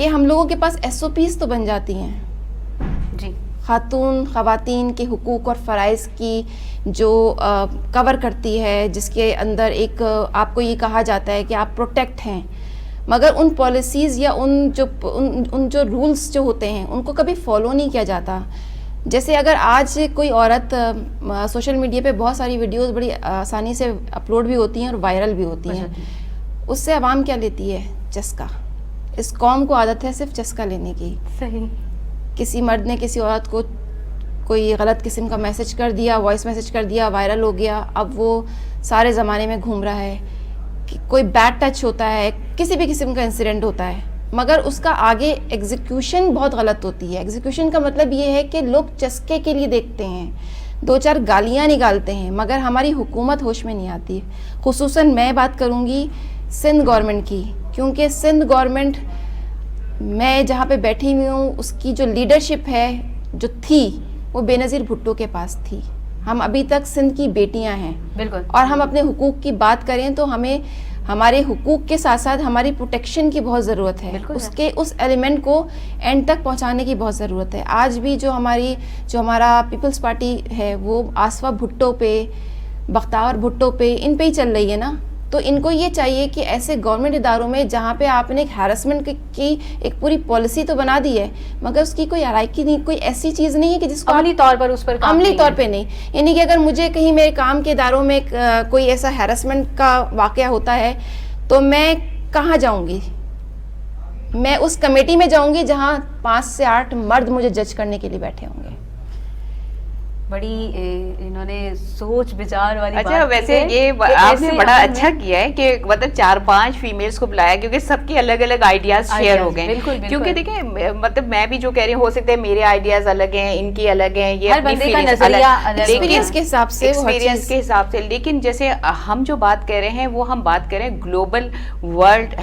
کہ ہم لوگوں کے پاس SOPs تو بن جاتی ہیں جی، خواتین کے حقوق اور فرائض کی جو کور کرتی ہے، جس کے اندر ایک آپ کو یہ کہا جاتا ہے کہ آپ پروٹیکٹ ہیں، مگر ان پالیسیز یا ان جو رولز جو ہوتے ہیں ان کو کبھی فالو نہیں کیا جاتا. جیسے اگر آج کوئی عورت سوشل میڈیا پہ بہت ساری ویڈیوز بڑی آسانی سے اپلوڈ بھی ہوتی ہیں اور وائرل بھی ہوتی ہیں، اس سے عوام کیا لیتی ہے؟ چسکا. اس قوم کو عادت ہے صرف چسکا لینے کی. صحیح. کسی مرد نے کسی عورت کو کوئی غلط قسم کا میسج کر دیا، وائس میسج کر دیا، وائرل ہو گیا، اب وہ سارے زمانے میں گھوم رہا ہے. کوئی بیڈ ٹچ ہوتا ہے، کسی بھی قسم کا انسیڈنٹ ہوتا ہے، مگر اس کا آگے ایگزیکیوشن بہت غلط ہوتی ہے. ایگزیکیوشن کا مطلب یہ ہے کہ لوگ چسکے کے لیے دیکھتے ہیں، 2-4 گالیاں نکالتے ہیں، مگر ہماری حکومت ہوش میں نہیں آتی. خصوصاً میں بات کروں گی سندھ گورنمنٹ کی، کیونکہ سندھ گورنمنٹ میں جہاں پہ بیٹھی ہوئی ہوں اس کی جو لیڈرشپ ہے جو تھی وہ بے نظیر بھٹو کے پاس تھی. ہم ابھی تک سندھ کی بیٹیاں ہیں. بالکل. اور ہم اپنے حقوق کی بات کریں تو ہمیں ہمارے حقوق کے ساتھ ساتھ ہماری پروٹیکشن کی بہت ضرورت ہے. اس ایلیمنٹ کو اینڈ تک پہنچانے کی بہت ضرورت ہے. آج بھی جو ہمارا پیپلز پارٹی ہے وہ آصفہ بھٹو پہ، بختیار بھٹو پہ، ان پہ ہی چل رہی ہے نا. تو ان کو یہ چاہیے کہ ایسے گورنمنٹ اداروں میں جہاں پہ آپ نے ایک ہیرسمنٹ کی ایک پوری پالیسی تو بنا دی ہے، مگر اس کی کوئی ادائیگی نہیں، کوئی ایسی چیز نہیں ہے کہ جس کو عملی طور پر اس پر عملی طور پہ نہیں. یعنی کہ اگر مجھے کہیں میرے کام کے اداروں میں کوئی ایسا ہیرسمنٹ کا واقعہ ہوتا ہے تو میں کہاں جاؤں گی؟ میں اس کمیٹی میں جاؤں گی جہاں 5 سے 8 مرد مجھے جج کرنے کے لیے بیٹھے ہوں گے. بڑی انہوں نے سوچ بچار والی بات. اچھا، ویسے یہ آپ نے بڑا اچھا کیا ہے کہ مطلب 4-5 فیمیلز کو بلایا، کیونکہ سب کے الگ الگ آئیڈیاز شیئر ہو گئے. کیونکہ دیکھیں مطلب میں بھی جو کہہ رہی ہوں، ہو سکتا ہے میرے آئیڈیاز الگ ہیں، ان کی الگ ہیں، یہ ہر بندے کا نظریہ ایکسپیرینس کے حساب سے، ایکسپیرینس کے حساب سے. لیکن جیسے ہم جو بات کر رہے ہیں وہ ہم بات کریں گلوبل ورلڈ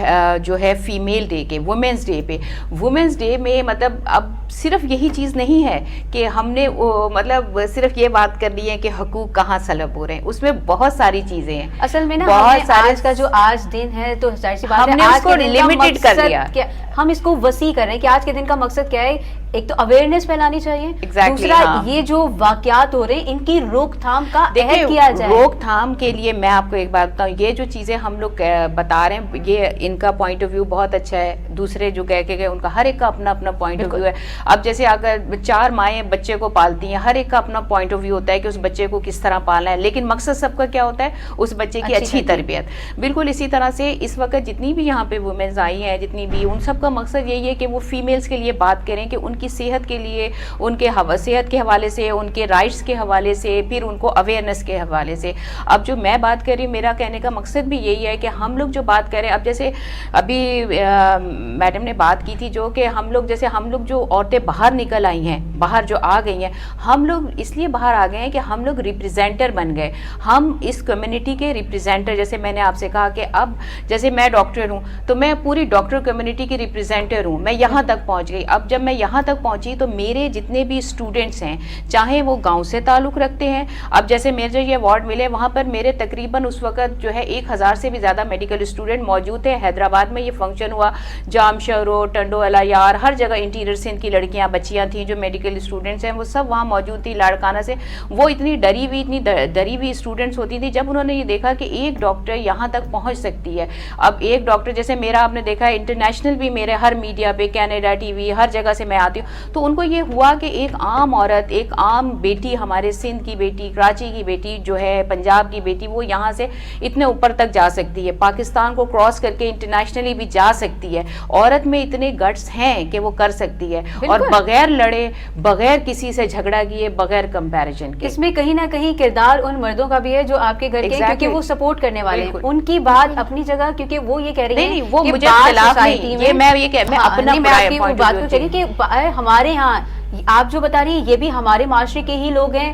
جو ہے فیمیل ڈے کے، وومنس ڈے پہ. وومنس ڈے میں مطلب اب صرف یہی چیز نہیں ہے کہ ہم نے مطلب صرف یہ بات کر لی ہے کہ حقوق کہاں سلب ہو رہے ہیں، اس میں بہت ساری چیزیں ہیں. اصل میں نا آج کا جو آج دن ہے تو ظاہر سی بات ہے ہم نے اس کو لمیٹڈ کر دیا. ہم اس کو وسیع کر رہے ہیں کہ آج کے دن کا مقصد کیا ہے. ایک تو اویئرنیس پھیلانی چاہیے، دوسرا یہ جو واقعات ہو رہے ہیں ان کی روک تھام کا عہد کیا جائے. روک تھام کے لیے میں آپ کو ایک بات بتاؤں، یہ جو چیزیں ہم لوگ بتا رہے ہیں یہ ان کا پوائنٹ آف ویو بہت اچھا ہے. دوسرے جو کہہ کے گئے ان کا ہر ایک کا اپنا اپنا پوائنٹ آف ویو ہے. اب جیسے اگر 4 مائیں بچے کو پالتی ہیں، ہر ایک کا اپنا پوائنٹ آف ویو ہوتا ہے کہ اس بچے کو کس طرح پالنا ہے، لیکن مقصد سب کا کیا ہوتا ہے؟ اس بچے کی اچھی تربیت. بالکل اسی طرح سے اس وقت جتنی بھی یہاں پہ وومنز آئی ہیں، جتنی بھی، ان سب کا مقصد یہی ہے کہ وہ فیمیلز کے لیے بات کریں کہ ان کی صحت کے لیے، ان کے صحت کے حوالے سے، ان کے رائٹس کے حوالے سے، پھر ان کو اویئرنیس کے حوالے سے. اب جو میں بات کر رہی ہوں، میرا کہنے کا مقصد بھی یہی ہے کہ ہم لوگ جو بات کریں، اب جیسے ابھی میڈم نے بات کی تھی جو کہ ہم لوگ جو عورتیں باہر نکل آئی ہیں، باہر جو آ گئی ہیں، ہم لوگ اس لیے باہر آ گئے ہیں کہ ہم لوگ ریپریزینٹر بن گئے. ہم اس کمیونٹی کے ریپریزینٹر، جیسے میں نے آپ سے کہا کہ اب جیسے میں ڈاکٹر ہوں تو میں پوری ڈاکٹر کمیونٹی کی ریپریزینٹر ہوں. میں یہاں تک پہنچ گئی. اب جب میں یہاں تک پہنچی تو میرے جتنے بھی اسٹوڈنٹس ہیں، چاہے وہ گاؤں سے تعلق رکھتے ہیں، اب جیسے میرے جو یہ ایوارڈ ملے وہاں پر میرے تقریباً اس وقت جو ہے 1000 سے بھی زیادہ میڈیکل اسٹوڈنٹ موجود تھے. حیدرآباد میں یہ فنکشن ہوا، جام شہرو، ٹنڈو الایار، ہر جگہ انٹیریئر سندھ کی لڑکیاں، بچیاں تھیں جو میڈیکل اسٹوڈنٹس ہیں، وہ سب وہاں موجود تھی. لاڑکانہ سے وہ اتنی ڈری ہوئی اسٹوڈنٹس ہوتی تھی جب انہوں نے یہ دیکھا کہ ایک ڈاکٹر یہاں تک پہنچ سکتی ہے. اب ایک ڈاکٹر جیسے میرا آپ نے دیکھا ہے انٹرنیشنل بھی میرے ہر میڈیا پہ، کینیڈا ٹی وی، ہر جگہ سے میں آتی ہوں، تو ان کو یہ ہوا کہ ایک عام عورت، ایک عام بیٹی، ہمارے سندھ کی بیٹی، کراچی کی بیٹی جو ہے، پنجاب کی بیٹی، وہ یہاں سے اتنے اوپر تک جا سکتی ہے، پاکستان کو کراس کر کے انٹرنیشنلی بھی جا سکتی ہے. عورت میں اتنے گٹس ہیں کہ وہ کر سکتی ہے، اور بغیر لڑے، بغیر کسی سے جھگڑا کیے، بغیر کمپیریزن کے. اس میں کہیں نہ کہیں کردار ان مردوں کا بھی ہے جو آپ کے گھر کے، کیونکہ وہ سپورٹ کرنے والے ہیں. ان کی بات اپنی جگہ، کیونکہ وہ یہ کہہ رہی ہیں وہ مجھے اختلاف نہیں، یہ میں اپنا آپ کی بات کو چلیے کہ ہمارے ہاں آپ جو بتا رہی ہیں یہ بھی ہمارے معاشرے کے ہی لوگ ہیں،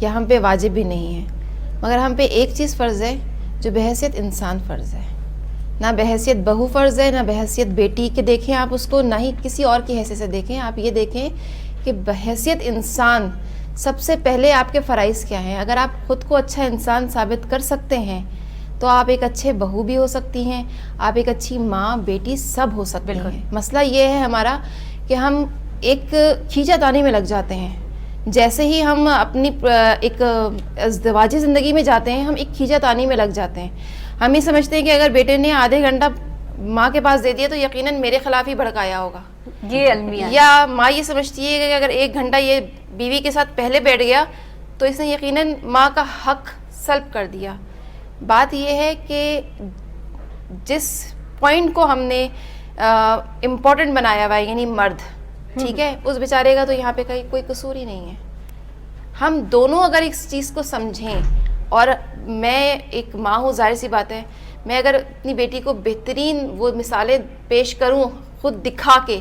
یا ہم پہ واجب بھی نہیں ہے، مگر ہم پہ ایک چیز فرض ہے جو بحیثیت انسان فرض ہے، نہ بحیثیت بہو فرض ہے، نہ بحیثیت بیٹی کے دیکھیں آپ اس کو، نہ ہی کسی اور کی حیثیت سے دیکھیں. آپ یہ دیکھیں کہ بحیثیت انسان سب سے پہلے آپ کے فرائض کیا ہیں. اگر آپ خود کو اچھا انسان ثابت کر سکتے ہیں تو آپ ایک اچھے بہو بھی ہو سکتی ہیں، آپ ایک اچھی ماں بیٹی سب ہو سکتے ہیں. مسئلہ یہ ہے ہمارا کہ ہم ایک کھینچا تانی میں لگ جاتے ہیں. جیسے ہی ہم اپنی ایک ازدواجی زندگی میں جاتے ہیں ہم ایک کھینچا تانی میں لگ جاتے ہیں. ہم یہ سمجھتے ہیں کہ اگر بیٹے نے آدھے گھنٹہ ماں کے پاس دے دیا تو یقیناً میرے خلاف ہی بھڑکایا ہوگا. یہ المیہ ہے. یا ماں یہ سمجھتی ہے کہ اگر 1 گھنٹہ یہ بیوی کے ساتھ پہلے بیٹھ گیا تو اس نے یقیناً ماں کا حق سلب کر دیا. بات یہ ہے کہ جس پوائنٹ کو ہم نے امپورٹنٹ بنایا ہوا ہے یعنی مرد، ٹھیک ہے، اس بیچارے کا تو یہاں پہ کوئی قصور ہی نہیں ہے. ہم دونوں اگر اس چیز کو سمجھیں، اور میں ایک ماں ہوں، ظاہر سی بات ہے میں اگر اپنی بیٹی کو بہترین وہ مثالیں پیش کروں خود دکھا کے،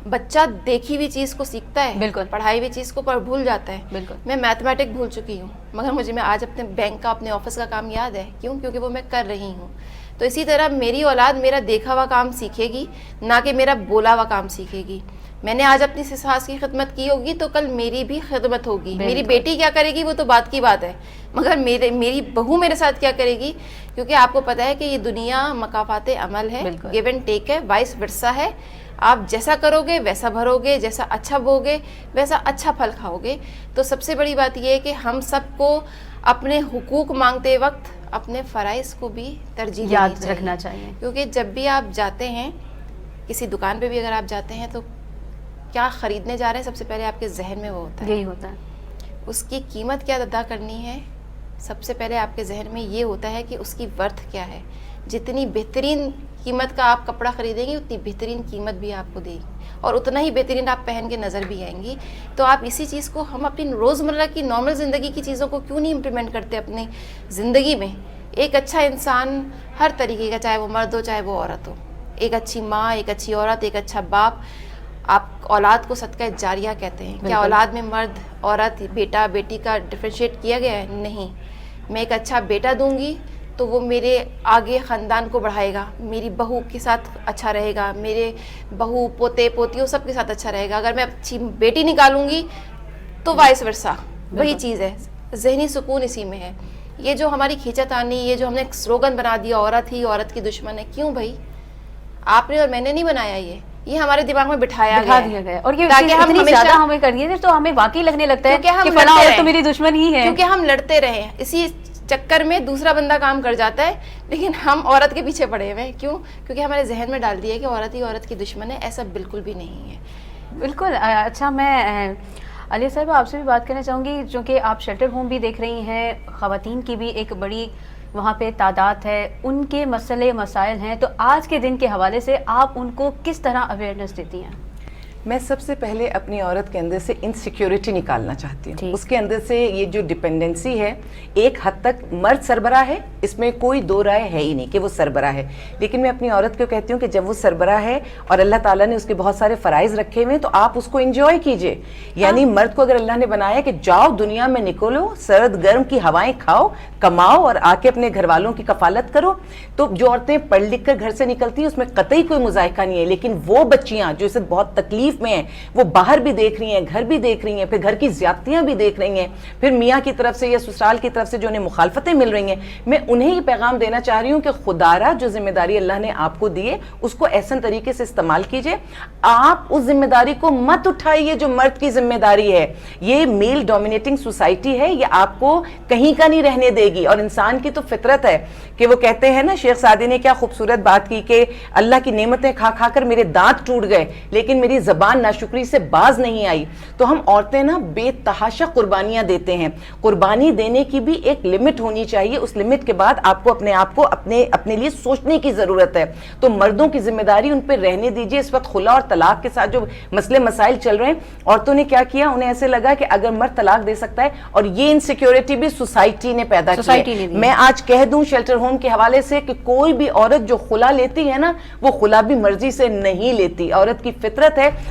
بچہ دیکھی ہوئی چیز کو سیکھتا ہے، بالکل، پڑھائی ہوئی چیز کو بھول جاتا ہے. بالکل. میں میتھمیٹک بھول چکی ہوں مگر میں آج اپنے بینک کا اپنے آفس کا کام یاد ہے. کیوں؟ کیونکہ وہ میں کر رہی ہوں. تو اسی طرح میری اولاد میرا دیکھا ہوا کام سیکھے گی، نہ کہ میرا بولا ہوا کام سیکھے گی. میں نے آج اپنی ساس کی خدمت کی ہوگی تو کل میری بھی خدمت ہوگی. میری بیٹی کیا کرے گی وہ تو بات کی بات ہے، مگر میری بہو میرے ساتھ کیا کرے گی، کیونکہ آپ کو پتہ ہے کہ یہ دنیا مکافات عمل ہے، گیو اینڈ ٹیک ہے، وائس ورسا ہے. آپ جیسا کرو گے ویسا بھرو گے، جیسا اچھا بو گے ویسا اچھا پھل کھاؤ گے. تو سب سے بڑی بات یہ ہے کہ ہم سب کو اپنے حقوق مانگتے وقت اپنے فرائض کو بھی ترجیح یاد رکھنا چاہیے. کیونکہ جب بھی آپ جاتے ہیں کسی دکان پہ بھی اگر آپ جاتے ہیں تو کیا خریدنے جا رہے ہیں سب سے پہلے آپ کے ذہن میں وہ ہوتا ہے، یہی ہوتا ہے. اس کی قیمت کیا ادا کرنی ہے، سب سے پہلے آپ کے ذہن میں یہ ہوتا ہے کہ اس کی ورتھ کیا ہے. جتنی بہترین قیمت کا آپ کپڑا خریدیں گے اتنی بہترین قیمت بھی آپ کو دے گی اور اتنا ہی بہترین آپ پہن کے نظر بھی آئیں گی. تو آپ اسی چیز کو ہم اپنی روزمرہ کی نارمل زندگی کی چیزوں کو کیوں نہیں امپلیمنٹ کرتے اپنی زندگی میں. ایک اچھا انسان ہر طریقے کا، چاہے وہ مرد ہو چاہے وہ عورت ہو، ایک اچھی ماں، ایک اچھی عورت، ایک اچھا باپ. آپ اولاد کو صدقہ جاریہ کہتے ہیں. کیا اولاد میں مرد عورت بیٹا بیٹی کا ڈفرینشیٹ کیا گیا ہے؟ نہیں. میں ایک اچھا بیٹا دوں گی تو وہ میرے آگے خاندان کو بڑھائے گا، میری بہو کے ساتھ اچھا رہے گا، میرے بہو پوتے پوتیوں سب کے ساتھ اچھا رہے گا. اگر میں اچھی بیٹی نکالوں گی تو وائس ورسا وہی چیز ہے. ذہنی سکون اسی میں ہے. یہ جو ہماری کھینچا تانی، یہ جو ہم نے ایک سلوگن بنا دیا عورت ہی عورت کی دشمن ہے، کیوں بھائی؟ آپ نے اور میں نے نہیں بنایا، یہ ہمارے دماغ میں بٹھا دیا گیا اور یہ تاکہ ہم زیادہ ہمیں کر دیے تو ہمیں واقعی لگنے لگتا ہے کہ فلاں عورت تو میری دشمن ہی ہے، کیونکہ ہم لڑتے رہے. اسی چکر میں دوسرا بندہ کام کر جاتا ہے لیکن ہم عورت کے پیچھے پڑے ہوئے ہیں. کیوں؟ کیونکہ ہمارے ذہن میں ڈال دیا کہ عورت ہی عورت کی دشمن ہے. ایسا بالکل بھی نہیں ہے. بالکل. اچھا، میں علیہ صاحبہ آپ سے بھی بات کرنا چاہوں گی، چونکہ آپ شیلٹر ہوم بھی دیکھ رہی ہیں، خواتین کی بھی ایک بڑی وہاں پہ تعداد ہے، ان کے مسئلے مسائل ہیں، تو آج کے دن کے حوالے سے آپ ان کو کس طرح اویئرنیس دیتی ہیں؟ میں سب سے پہلے اپنی عورت کے اندر سے انسیکیورٹی نکالنا چاہتی ہوں. اس کے اندر سے یہ جو ڈپینڈنسی ہے، ایک حد تک مرد سربراہ ہے، اس میں کوئی دو رائے ہے ہی نہیں کہ وہ سربراہ ہے، لیکن میں اپنی عورت کو کہتی ہوں کہ جب وہ سربراہ ہے اور اللہ تعالیٰ نے اس کے بہت سارے فرائض رکھے ہوئے ہیں تو آپ اس کو انجوائے کیجئے. یعنی مرد کو اگر اللہ نے بنایا کہ جاؤ دنیا میں نکلو، سرد گرم کی ہوائیں کھاؤ، کماؤ اور آ کے اپنے گھر والوں کی کفالت کرو، تو جو عورتیں پڑھ لکھ کر گھر سے نکلتی ہیں اس میں قطعی کوئی مذائقہ نہیں ہے. لیکن وہ بچیاں جو اسے بہت تکلیف میں ہیں، وہ باہر بھی دیکھ رہی ہیں، گھر بھی دیکھ رہی ہیں، پھر گھر کی زیادتیاں بھی دیکھ رہی ہیں، پھر میاں کی طرف سے یا سسرال کی طرف سے جو انہیں مخالفتیں مل رہی ہیں. میں انہیں یہ پیغام دینا چاہ رہی ہوں کہ خدارہ جو ذمہ داری اللہ نے آپ کو دی ہے اس کو احسن طریقے سے استعمال کیجئے. آپ اس ذمہ داری کو مت اٹھائیے جو مرد کی ذمہ داری ہے. یہ میل ڈومینیٹنگ سوسائٹی ہے، یہ آپ کو کہیں کا نہیں رہنے دے گی. اور انسان کی تو فطرت ہے کہ وہ کہتے ہیں نا، شیخ سعدی نے کیا خوبصورت بات کی کہ اللہ کی نعمتیں کھا کھا کر میرے دانت ٹوٹ گئے لیکن میری زبان ناشکری سے باز نہیں آئی. تو ہم عورتیں نا بے تحاشا قربانیاں دیتے ہیں. قربانی دینے کی بھی ایک لمٹ ہونی چاہیے. اس لمٹ کے بعد آپ کو اپنے لیے سوچنے کی ضرورت ہے. تو مردوں کی ذمہ داری ان پہ رہنے دیجیے. اس وقت خلا اور طلاق کے ساتھ جو مسئلے مسائل چل رہے ہیں، عورتوں نے کیا کیا، انہیں ایسے لگا کہ اگر مرد طلاق دے سکتا ہے، اور یہ انسیکیورٹی بھی سوسائٹی نے پیدا کی ہے. میں آج کہہ دوں شیلٹر ہوم کے حوالے سے کہ کوئی بھی عورت جو خلا لیتی ہے نا، وہ خلا بھی مرضی سے نہیں لیتی. عورت کی فطرت ہے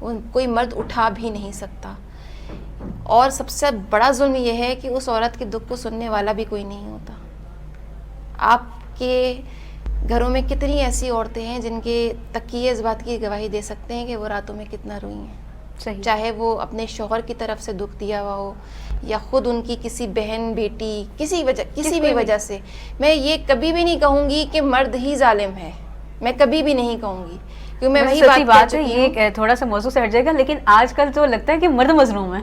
وہ کوئی مرد اٹھا بھی نہیں سکتا. اور سب سے بڑا ظلم یہ ہے کہ اس عورت کے دکھ کو سننے والا بھی کوئی نہیں ہوتا. آپ کے گھروں میں کتنی ایسی عورتیں ہیں جن کے تکیے اس بات کی گواہی دے سکتے ہیں کہ وہ راتوں میں کتنا روئی ہیں. صحیح. چاہے وہ اپنے شوہر کی طرف سے دکھ دیا ہوا ہو یا خود ان کی کسی بہن بیٹی کسی بھی وجہ سے. میں یہ کبھی بھی نہیں کہوں گی کہ مرد ہی ظالم ہے, میں کبھی بھی نہیں کہوں گی, کیونکہ میں وہی سچی بات ہے. کہہ چکی ہوں. یہ تھوڑا سا موضوع سے ہٹ جائے گا, لیکن آج کل تو لگتا ہے کہ مرد مظلوم ہے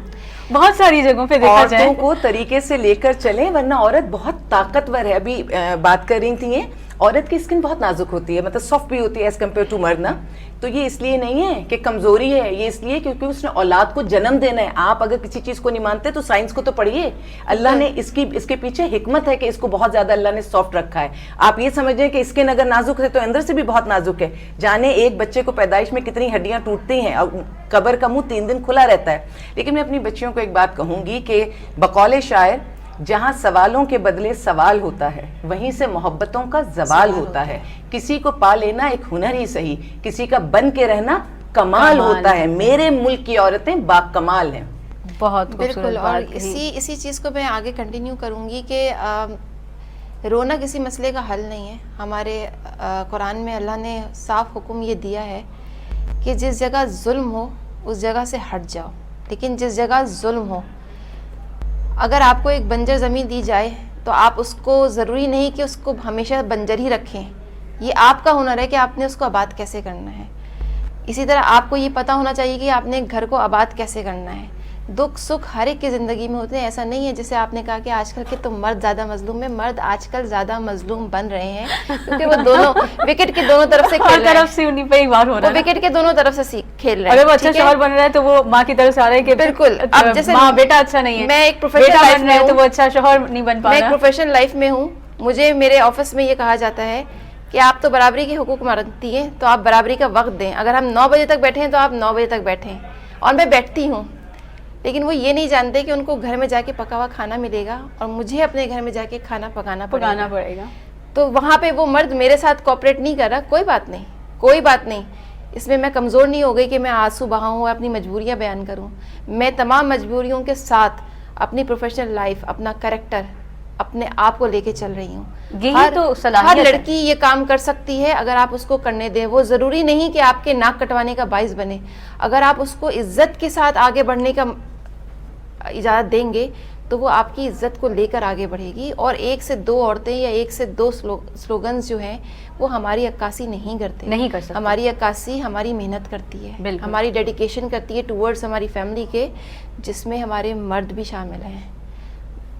بہت ساری جگہوں پہ دیکھا جائے. عورتوں کو طریقے سے لے کر چلیں, ورنہ عورت بہت طاقتور ہے. ابھی بات کر رہی تھی, عورت کی اسکن بہت نازک ہوتی ہے, مطلب سافٹ بھی ہوتی ہے ایز کمپیئر ٹو مرد نا. تو یہ اس لیے نہیں ہے کہ کمزوری ہے, یہ اس لیے کیونکہ اس نے اولاد کو جنم دینا ہے. آپ اگر کسی چیز کو نہیں مانتے تو سائنس کو تو پڑھیے. اللہ نے اس کے پیچھے حکمت ہے کہ اس کو بہت زیادہ اللہ نے سافٹ رکھا ہے. آپ یہ سمجھیں کہ اسکن اگر نازک ہے تو اندر سے بھی بہت نازک ہے. جانے ایک بچے کو پیدائش میں کتنی ہڈیاں ٹوٹتی ہیں اور قبر کا منہ 3 دن کھلا رہتا ہے. لیکن میں اپنی بچیوں کو ایک بات کہوں گی کہ بقول شاعر, جہاں سوالوں کے بدلے سوال ہوتا ہے وہیں سے محبتوں کا زوال ہوتا ہے. کسی کو پا لینا ایک ہنر ہی صحیح, کسی کا بن کے رہنا کمال ہوتا ہے. میرے ملک کی عورتیں با کمال ہیں. بہت بالکل. اور اسی چیز کو میں آگے کنٹینیو کروں گی کہ رونا کسی مسئلے کا حل نہیں ہے. ہمارے قرآن میں اللہ نے صاف حکم یہ دیا ہے کہ جس جگہ ظلم ہو اس جگہ سے ہٹ جاؤ, لیکن جس جگہ ظلم ہو, اگر آپ کو ایک بنجر زمین دی جائے تو آپ اس کو ضروری نہیں کہ اس کو ہمیشہ بنجر ہی رکھیں. یہ آپ کا ہنر ہے کہ آپ نے اس کو آباد کیسے کرنا ہے. اسی طرح آپ کو یہ پتہ ہونا چاہیے کہ آپ نے گھر کو آباد کیسے کرنا ہے. دکھ سکھ ہر ایک کی زندگی میں ہوتے ہیں. ایسا نہیں ہے جیسے آپ نے کہا کہ آج کل کے تو مرد زیادہ مظلوم ہے. مرد آج کل زیادہ مظلوم بن رہے ہیں کیونکہ وہ دونوں وکٹ کے دونوں طرف سے کھیل رہے ہیں. طرف سے انہیں پہ ہی وار ہو رہا ہے. وہ وکٹ کے دونوں طرف سے کھیل رہے ہیں. اگر وہ اچھا شوہر بن رہا ہے تو وہ ماں کی طرف سے آ رہا ہے کہ بالکل. اب جیسے ماں بیٹا اچھا نہیں ہے, میں ایک پروفیشنل لائف میں تو وہ اچھا شوہر نہیں بن پا رہا. میں ایک پروفیشنل لائف میں ہوں. مجھے میرے آفس میں یہ کہا جاتا ہے کہ آپ تو برابری کے حقوق مانتی ہیں تو آپ برابری کا وقت دیں. اگر ہم 9 بجے تک بیٹھے ہیں تو آپ 9 بجے تک بیٹھیں. اور میں بیٹھتی ہوں, لیکن وہ یہ نہیں جانتے کہ ان کو گھر میں جا کے پکا ہوا کھانا ملے گا اور مجھے اپنے گھر میں جا کے کھانا پکانا پڑے گا. تو وہاں پہ وہ مرد میرے ساتھ کوآپریٹ نہیں کر رہا. کوئی بات نہیں, کوئی بات نہیں. اس میں کمزور نہیں ہو گئی کہ میں آنسو بہاؤں, اپنی مجبوریاں بیان کروں. میں تمام مجبوریوں کے ساتھ اپنی پروفیشنل لائف, اپنا کریکٹر, اپنے آپ کو لے کے چل رہی ہوں. ہر لڑکی یہ کام کر سکتی ہے اگر آپ اس کو کرنے دیں. وہ ضروری نہیں کہ آپ کے ناک کٹوانے کا باعث بنے. اگر آپ اس کو عزت کے ساتھ آگے بڑھنے کا اجازت دیں گے تو وہ آپ کی عزت کو لے کر آگے بڑھے گی. اور 1 سے 2 عورتیں یا 1 سے 2 سلوگنز جو ہیں وہ ہماری عکاسی نہیں کرتے. نہیں کر سکتے. ہماری عکاسی ہماری محنت کرتی ہے, ہماری ڈیڈیکیشن کرتی ہے ٹورڈز ہماری فیملی کے, جس میں ہمارے مرد بھی شامل ہیں.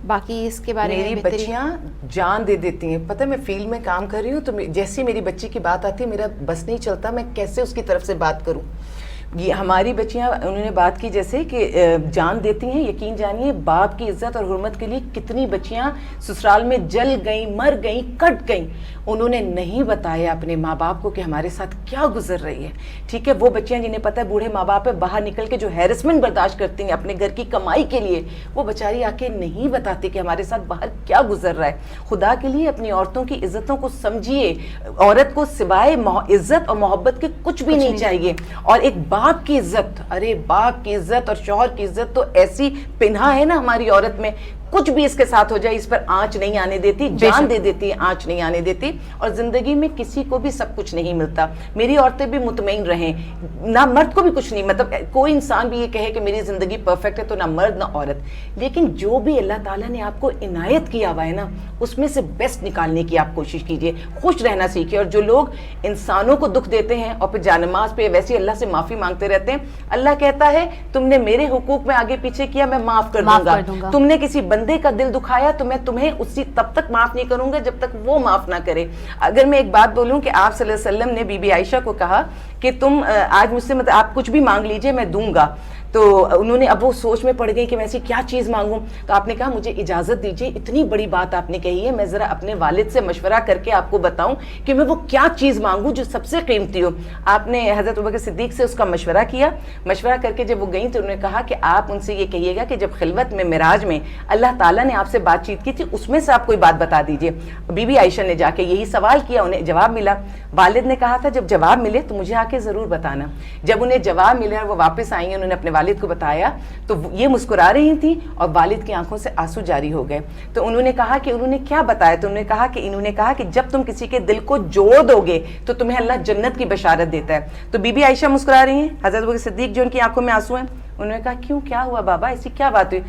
باقی اس کے بارے میں میری بچیاں جان دے دیتی ہیں. پتہ میں فیلڈ میں کام کر رہی ہوں تو جیسی میری بچی کی بات آتی ہے میرا بس نہیں چلتا, میں کیسے اس کی طرف سے بات کروں. یہ ہماری بچیاں, انہوں نے بات کی جیسے کہ جان دیتی ہیں. یقین جانیے باپ کی عزت اور حرمت کے لیے کتنی بچیاں سسرال میں جل گئیں, مر گئیں, کٹ گئیں. انہوں نے نہیں بتایا اپنے ماں باپ کو کہ ہمارے ساتھ کیا گزر رہی ہے. ٹھیک ہے, وہ بچیاں جنہیں پتہ ہے بوڑھے ماں باپ ہے, باہر نکل کے جو ہیرسمنٹ برداشت کرتی ہیں اپنے گھر کی کمائی کے لیے, وہ بیچاری آ کے نہیں بتاتی کہ ہمارے ساتھ باہر کیا گزر رہا ہے. خدا کے لیے اپنی عورتوں کی عزتوں کو سمجھیے. عورت کو سوائے عزت اور محبت کے کچھ بھی نہیں چاہیے. اور ایک باپ کی عزت, ارے باپ کی عزت اور شوہر کی عزت تو ایسی پنہا ہے نا ہماری عورت میں, کچھ بھی اس کے ساتھ ہو جائے اس پر آنچ نہیں آنے دیتی, جان دے دیتی ہے, آنچ نہیں آنے دیتی. اور زندگی میں کسی کو بھی سب کچھ نہیں ملتا. میری عورتیں بھی مطمئن رہیں, نہ مرد کو بھی کچھ نہیں, مطلب کوئی انسان بھی یہ کہے کہ میری زندگی پرفیکٹ ہے تو نہ مرد نہ عورت. لیکن جو بھی اللہ تعالیٰ نے آپ کو عنایت کیا ہوا ہے نا, اس میں سے بیسٹ نکالنے کی آپ کوشش کیجیے. خوش رہنا سیکھیے. اور جو لوگ انسانوں کو دکھ دیتے ہیں اور پھر جانماز پہ ویسے اللہ سے معافی مانگتے رہتے ہیں, اللہ کہتا ہے تم نے میرے حقوق میں آگے پیچھے کیا, میں معاف کر دوں گا. تم نے کسی بندے کا دل دکھایا تو میں تمہیں اسی تب تک معاف نہیں کروں گا جب تک وہ معاف نہ کرے. اگر میں ایک بات بولوں کہ آپ صلی اللہ علیہ وسلم نے بی بی عائشہ کو کہا کہ تم آج مجھ سے مطلب آپ کچھ بھی مانگ لیجئے میں دوں گا, تو انہوں نے اب وہ سوچ میں پڑ گئی کہ میں ایسی کیا چیز مانگوں. تو آپ نے کہا مجھے اجازت دیجیے, اتنی بڑی بات آپ نے کہی ہے, میں ذرا اپنے والد سے مشورہ کر کے آپ کو بتاؤں کہ میں وہ کیا چیز مانگوں جو سب سے قیمتی ہو. آپ نے حضرت ابوبکر صدیق سے اس کا مشورہ کیا. مشورہ کر کے جب وہ گئیں تو انہوں نے کہا کہ آپ ان سے یہ کہیے گا کہ جب خلوت میں معراج میں اللہ تعالیٰ نے آپ سے بات چیت کی تھی اس میں سے آپ کوئی بات بتا دیجیے. بی بی عائشہ نے جا کے یہی سوال کیا, انہیں جواب ملا. والد نے کہا تھا جب جواب ملے تو مجھے آ کے ضرور بتانا. جب انہیں جواب ملا اور وہ واپس آئی ہیں, انہوں نے اپنے والد کو بتایا تو یہ مسکرا رہی تھیں اور والد کی آنکھوں سے آنسو جاری ہو گئے. تو انہوں نے کہا کہ انہوں نے کیا بتایا, تو انہوں نے کہا کہ جب تم کسی کے دل کو جوڑ دو گے تو تمہیں اللہ جنت کی بشارت دیتا ہے. تو بی بی عائشہ مسکرا رہی ہیں, حضرت ابوبکر صدیق جو ان کی آنکھوں میں آنسو ہیں, انہوں نے کہا کیوں, کیا ہوا بابا, ایسی کیا بات ہوئی؟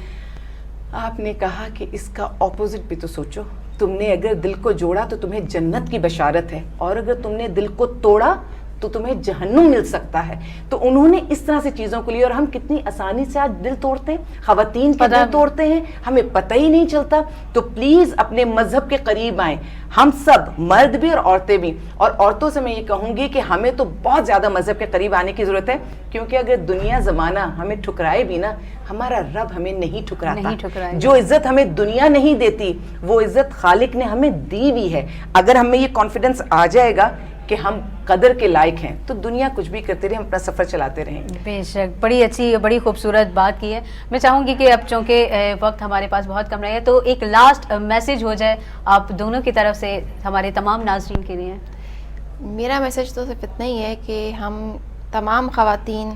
آپ نے کہا کہ اس کا اپوزٹ بھی تو سوچو, تم نے اگر دل کو جوڑا تو تمہیں جنت کی بشارت ہے, اور اگر تم نے دل کو توڑا تو تمہیں جہنم مل سکتا ہے. تو انہوں نے اس طرح سے چیزوں کو لیا. اور ہم کتنی آسانی سے آج دل توڑتے ہیں, خواتین کے دل توڑتے ہیں, ہمیں پتہ ہی نہیں چلتا. تو پلیز اپنے مذہب کے قریب آئیں, ہم سب, مرد بھی اور عورتیں بھی. اور عورتوں سے میں یہ کہوں گی کہ ہمیں تو بہت زیادہ مذہب کے قریب آنے کی ضرورت ہے, کیونکہ اگر دنیا زمانہ ہمیں ٹھکرائے بھی نا, ہمارا رب ہمیں نہیں ٹھکراتا. جو عزت ہمیں دنیا نہیں دیتی وہ عزت خالق نے ہمیں دی بھی ہے. اگر ہمیں یہ کانفیڈنس آ جائے گا کہ ہم قدر کے لائق ہیں تو دنیا کچھ بھی کرتے رہے, ہم اپنا سفر چلاتے رہیں گے. بے شک, بڑی اچھی, بڑی خوبصورت بات کی ہے. میں چاہوں گی کہ اب چونکہ وقت ہمارے پاس بہت کم رہے ہے تو ایک لاسٹ میسج ہو جائے آپ دونوں کی طرف سے ہمارے تمام ناظرین کے لیے. میرا میسج تو صرف اتنا ہی ہے کہ ہم تمام خواتین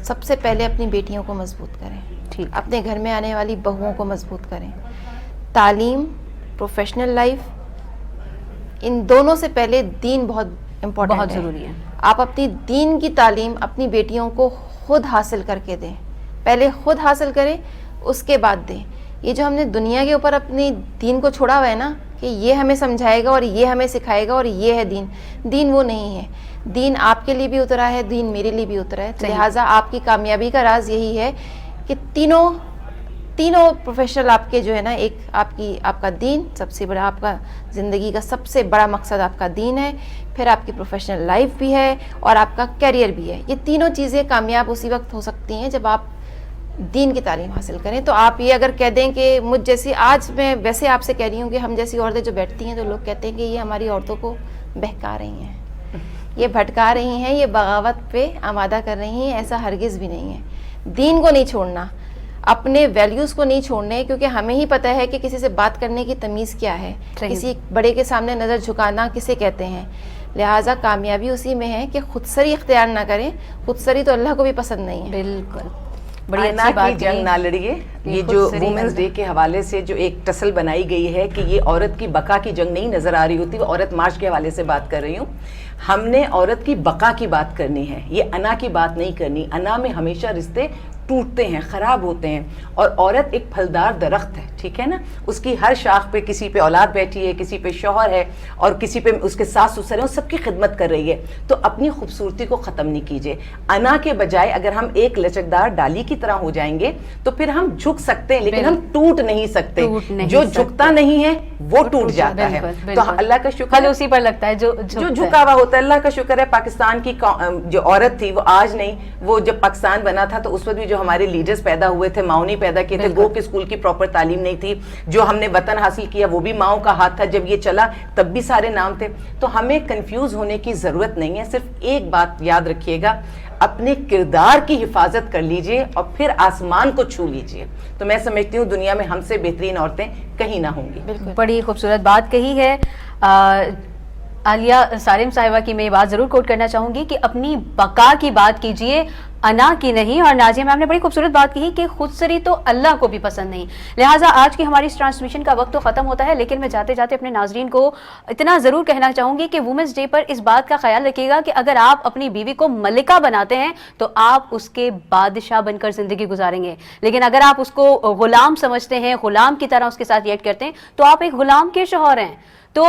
سب سے پہلے اپنی بیٹیوں کو مضبوط کریں, اپنے گھر میں آنے والی بہوؤں کو مضبوط کریں. تعلیم, پروفیشنل لائف, ان دونوں سے پہلے دین بہت امپورٹنٹ, بہت ضروری ہے. آپ اپنی دین کی تعلیم اپنی بیٹیوں کو خود حاصل کر کے دیں, پہلے خود حاصل کریں اس کے بعد دیں. یہ جو ہم نے دنیا کے اوپر اپنی دین کو چھوڑا ہوا ہے نا کہ یہ ہمیں سمجھائے گا اور یہ ہمیں سکھائے گا اور یہ ہے دین, دین وہ نہیں ہے. دین آپ کے لیے بھی اترا ہے, دین میرے لیے بھی اترا ہے. لہٰذا آپ کی کامیابی کا راز یہی ہے کہ تینوں پروفیشنل آپ کے جو ہے نا, ایک آپ کا دین سب سے بڑا, آپ کا زندگی کا سب سے بڑا مقصد آپ کا دین ہے, پھر آپ کی پروفیشنل لائف بھی ہے اور آپ کا کیریئر بھی ہے. یہ تینوں چیزیں کامیاب اسی وقت ہو سکتی ہیں جب آپ دین کی تعلیم حاصل کریں. تو آپ یہ اگر کہہ دیں کہ مجھ جیسی, آج میں ویسے آپ سے کہہ رہی ہوں کہ ہم جیسی عورتیں جو بیٹھتی ہیں تو لوگ کہتے ہیں کہ یہ ہماری عورتوں کو بہکا رہی ہیں, یہ بھٹکا رہی ہیں, یہ بغاوت پہ آمادہ کر رہی ہیں. ایسا ہرگز بھی نہیں ہے. دین کو نہیں چھوڑنا, اپنے ویلیوز کو نہیں چھوڑنے, کیونکہ ہمیں ہی پتہ ہے کہ کسی سے بات کرنے کی تمیز کیا ہے, کسی بڑے کے سامنے نظر جھکانا کسے کہتے ہیں. لہٰذا کامیابی اسی میں ہے کہ خود سری اختیار نہ کریں. خود سری تو اللہ کو بھی پسند نہیں ہے. بالکل, بڑی اچھی بات کی. جنگ نہ لڑیے. یہ جو وومنس ڈے کے حوالے سے جو ایک ٹسل بنائی گئی ہے کہ یہ عورت کی بقا کی جنگ نہیں نظر آ رہی ہوتی, وہ عورت مارچ کے حوالے سے بات کر رہی ہوں. ہم نے عورت کی بقا کی بات کرنی ہے, یہ انا کی بات نہیں کرنی. انا میں ہمیشہ رشتے ٹوٹتے ہیں, خراب ہوتے ہیں. اور عورت ایک پھلدار درخت ہے, ٹھیک ہے نا, اس کی ہر شاخ پہ کسی پہ اولاد بیٹھی ہے, کسی پہ شوہر ہے اور کسی پہ اس کے ساس سسر ہیں, وہ سب کی خدمت کر رہی ہے. تو اپنی خوبصورتی کو ختم نہیں کیجیے. انا کے بجائے اگر ہم ایک لچکدار ڈالی کی طرح ہو جائیں گے تو پھر ہم جھک سکتے ہیں, لیکن ہم ٹوٹ نہیں سکتے. جو جھکتا نہیں ہے وہ ٹوٹ جاتا ہے. تو اللہ کا شکر اسی پر لگتا ہے جو جھکا ہوا ہوتا ہے. اللہ کا شکر ہے پاکستان کی جو عورت تھی وہ آج نہیں, وہ جب پاکستان بنا تھا تو اس وقت بھی جو ہمارے لیڈرز پیدا ہوئے تھے ماؤں نہیں پیدا کیے تھے, گو کے اسکول کی پراپر تعلیم نہیں تھی. جو ہم نے وطن حاصل کیا وہ بھی ماؤں کا ہاتھ تھا, جب یہ چلا تب بھی سارے نام تھے. تو ہمیں کنفیوز ہونے کی ضرورت نہیں ہے. صرف ایک بات یاد رکھیے گا, اپنے کردار کی حفاظت کر لیجئے اور پھر آسمان کو چھو لیجئے. تو میں سمجھتی ہوں دنیا میں ہم سے بہترین عورتیں کہیں نہ ہوں گی. بڑی خوبصورت بات کہی ہے. عالیہ سالم صاحبہ کی میں یہ بات ضرور کوٹ کرنا چاہوں گی کہ اپنی بقا کی بات کیجئے, انا کی نہیں. اور نازیہ میم نے بڑی خوبصورت بات کہی کہ خود سری تو اللہ کو بھی پسند نہیں. لہٰذا آج کی ہماری اس ٹرانسمیشن کا وقت تو ختم ہوتا ہے, لیکن میں جاتے جاتے اپنے ناظرین کو اتنا ضرور کہنا چاہوں گی کہ وومنس ڈے پر اس بات کا خیال رکھیے گا کہ اگر آپ اپنی بیوی کو ملکہ بناتے ہیں تو آپ اس کے بادشاہ بن کر زندگی گزاریں گے, لیکن اگر آپ اس کو غلام سمجھتے ہیں, غلام کی طرح اس کے ساتھ ریئیکٹ کرتے ہیں تو آپ ایک غلام کے شوہر ہیں. تو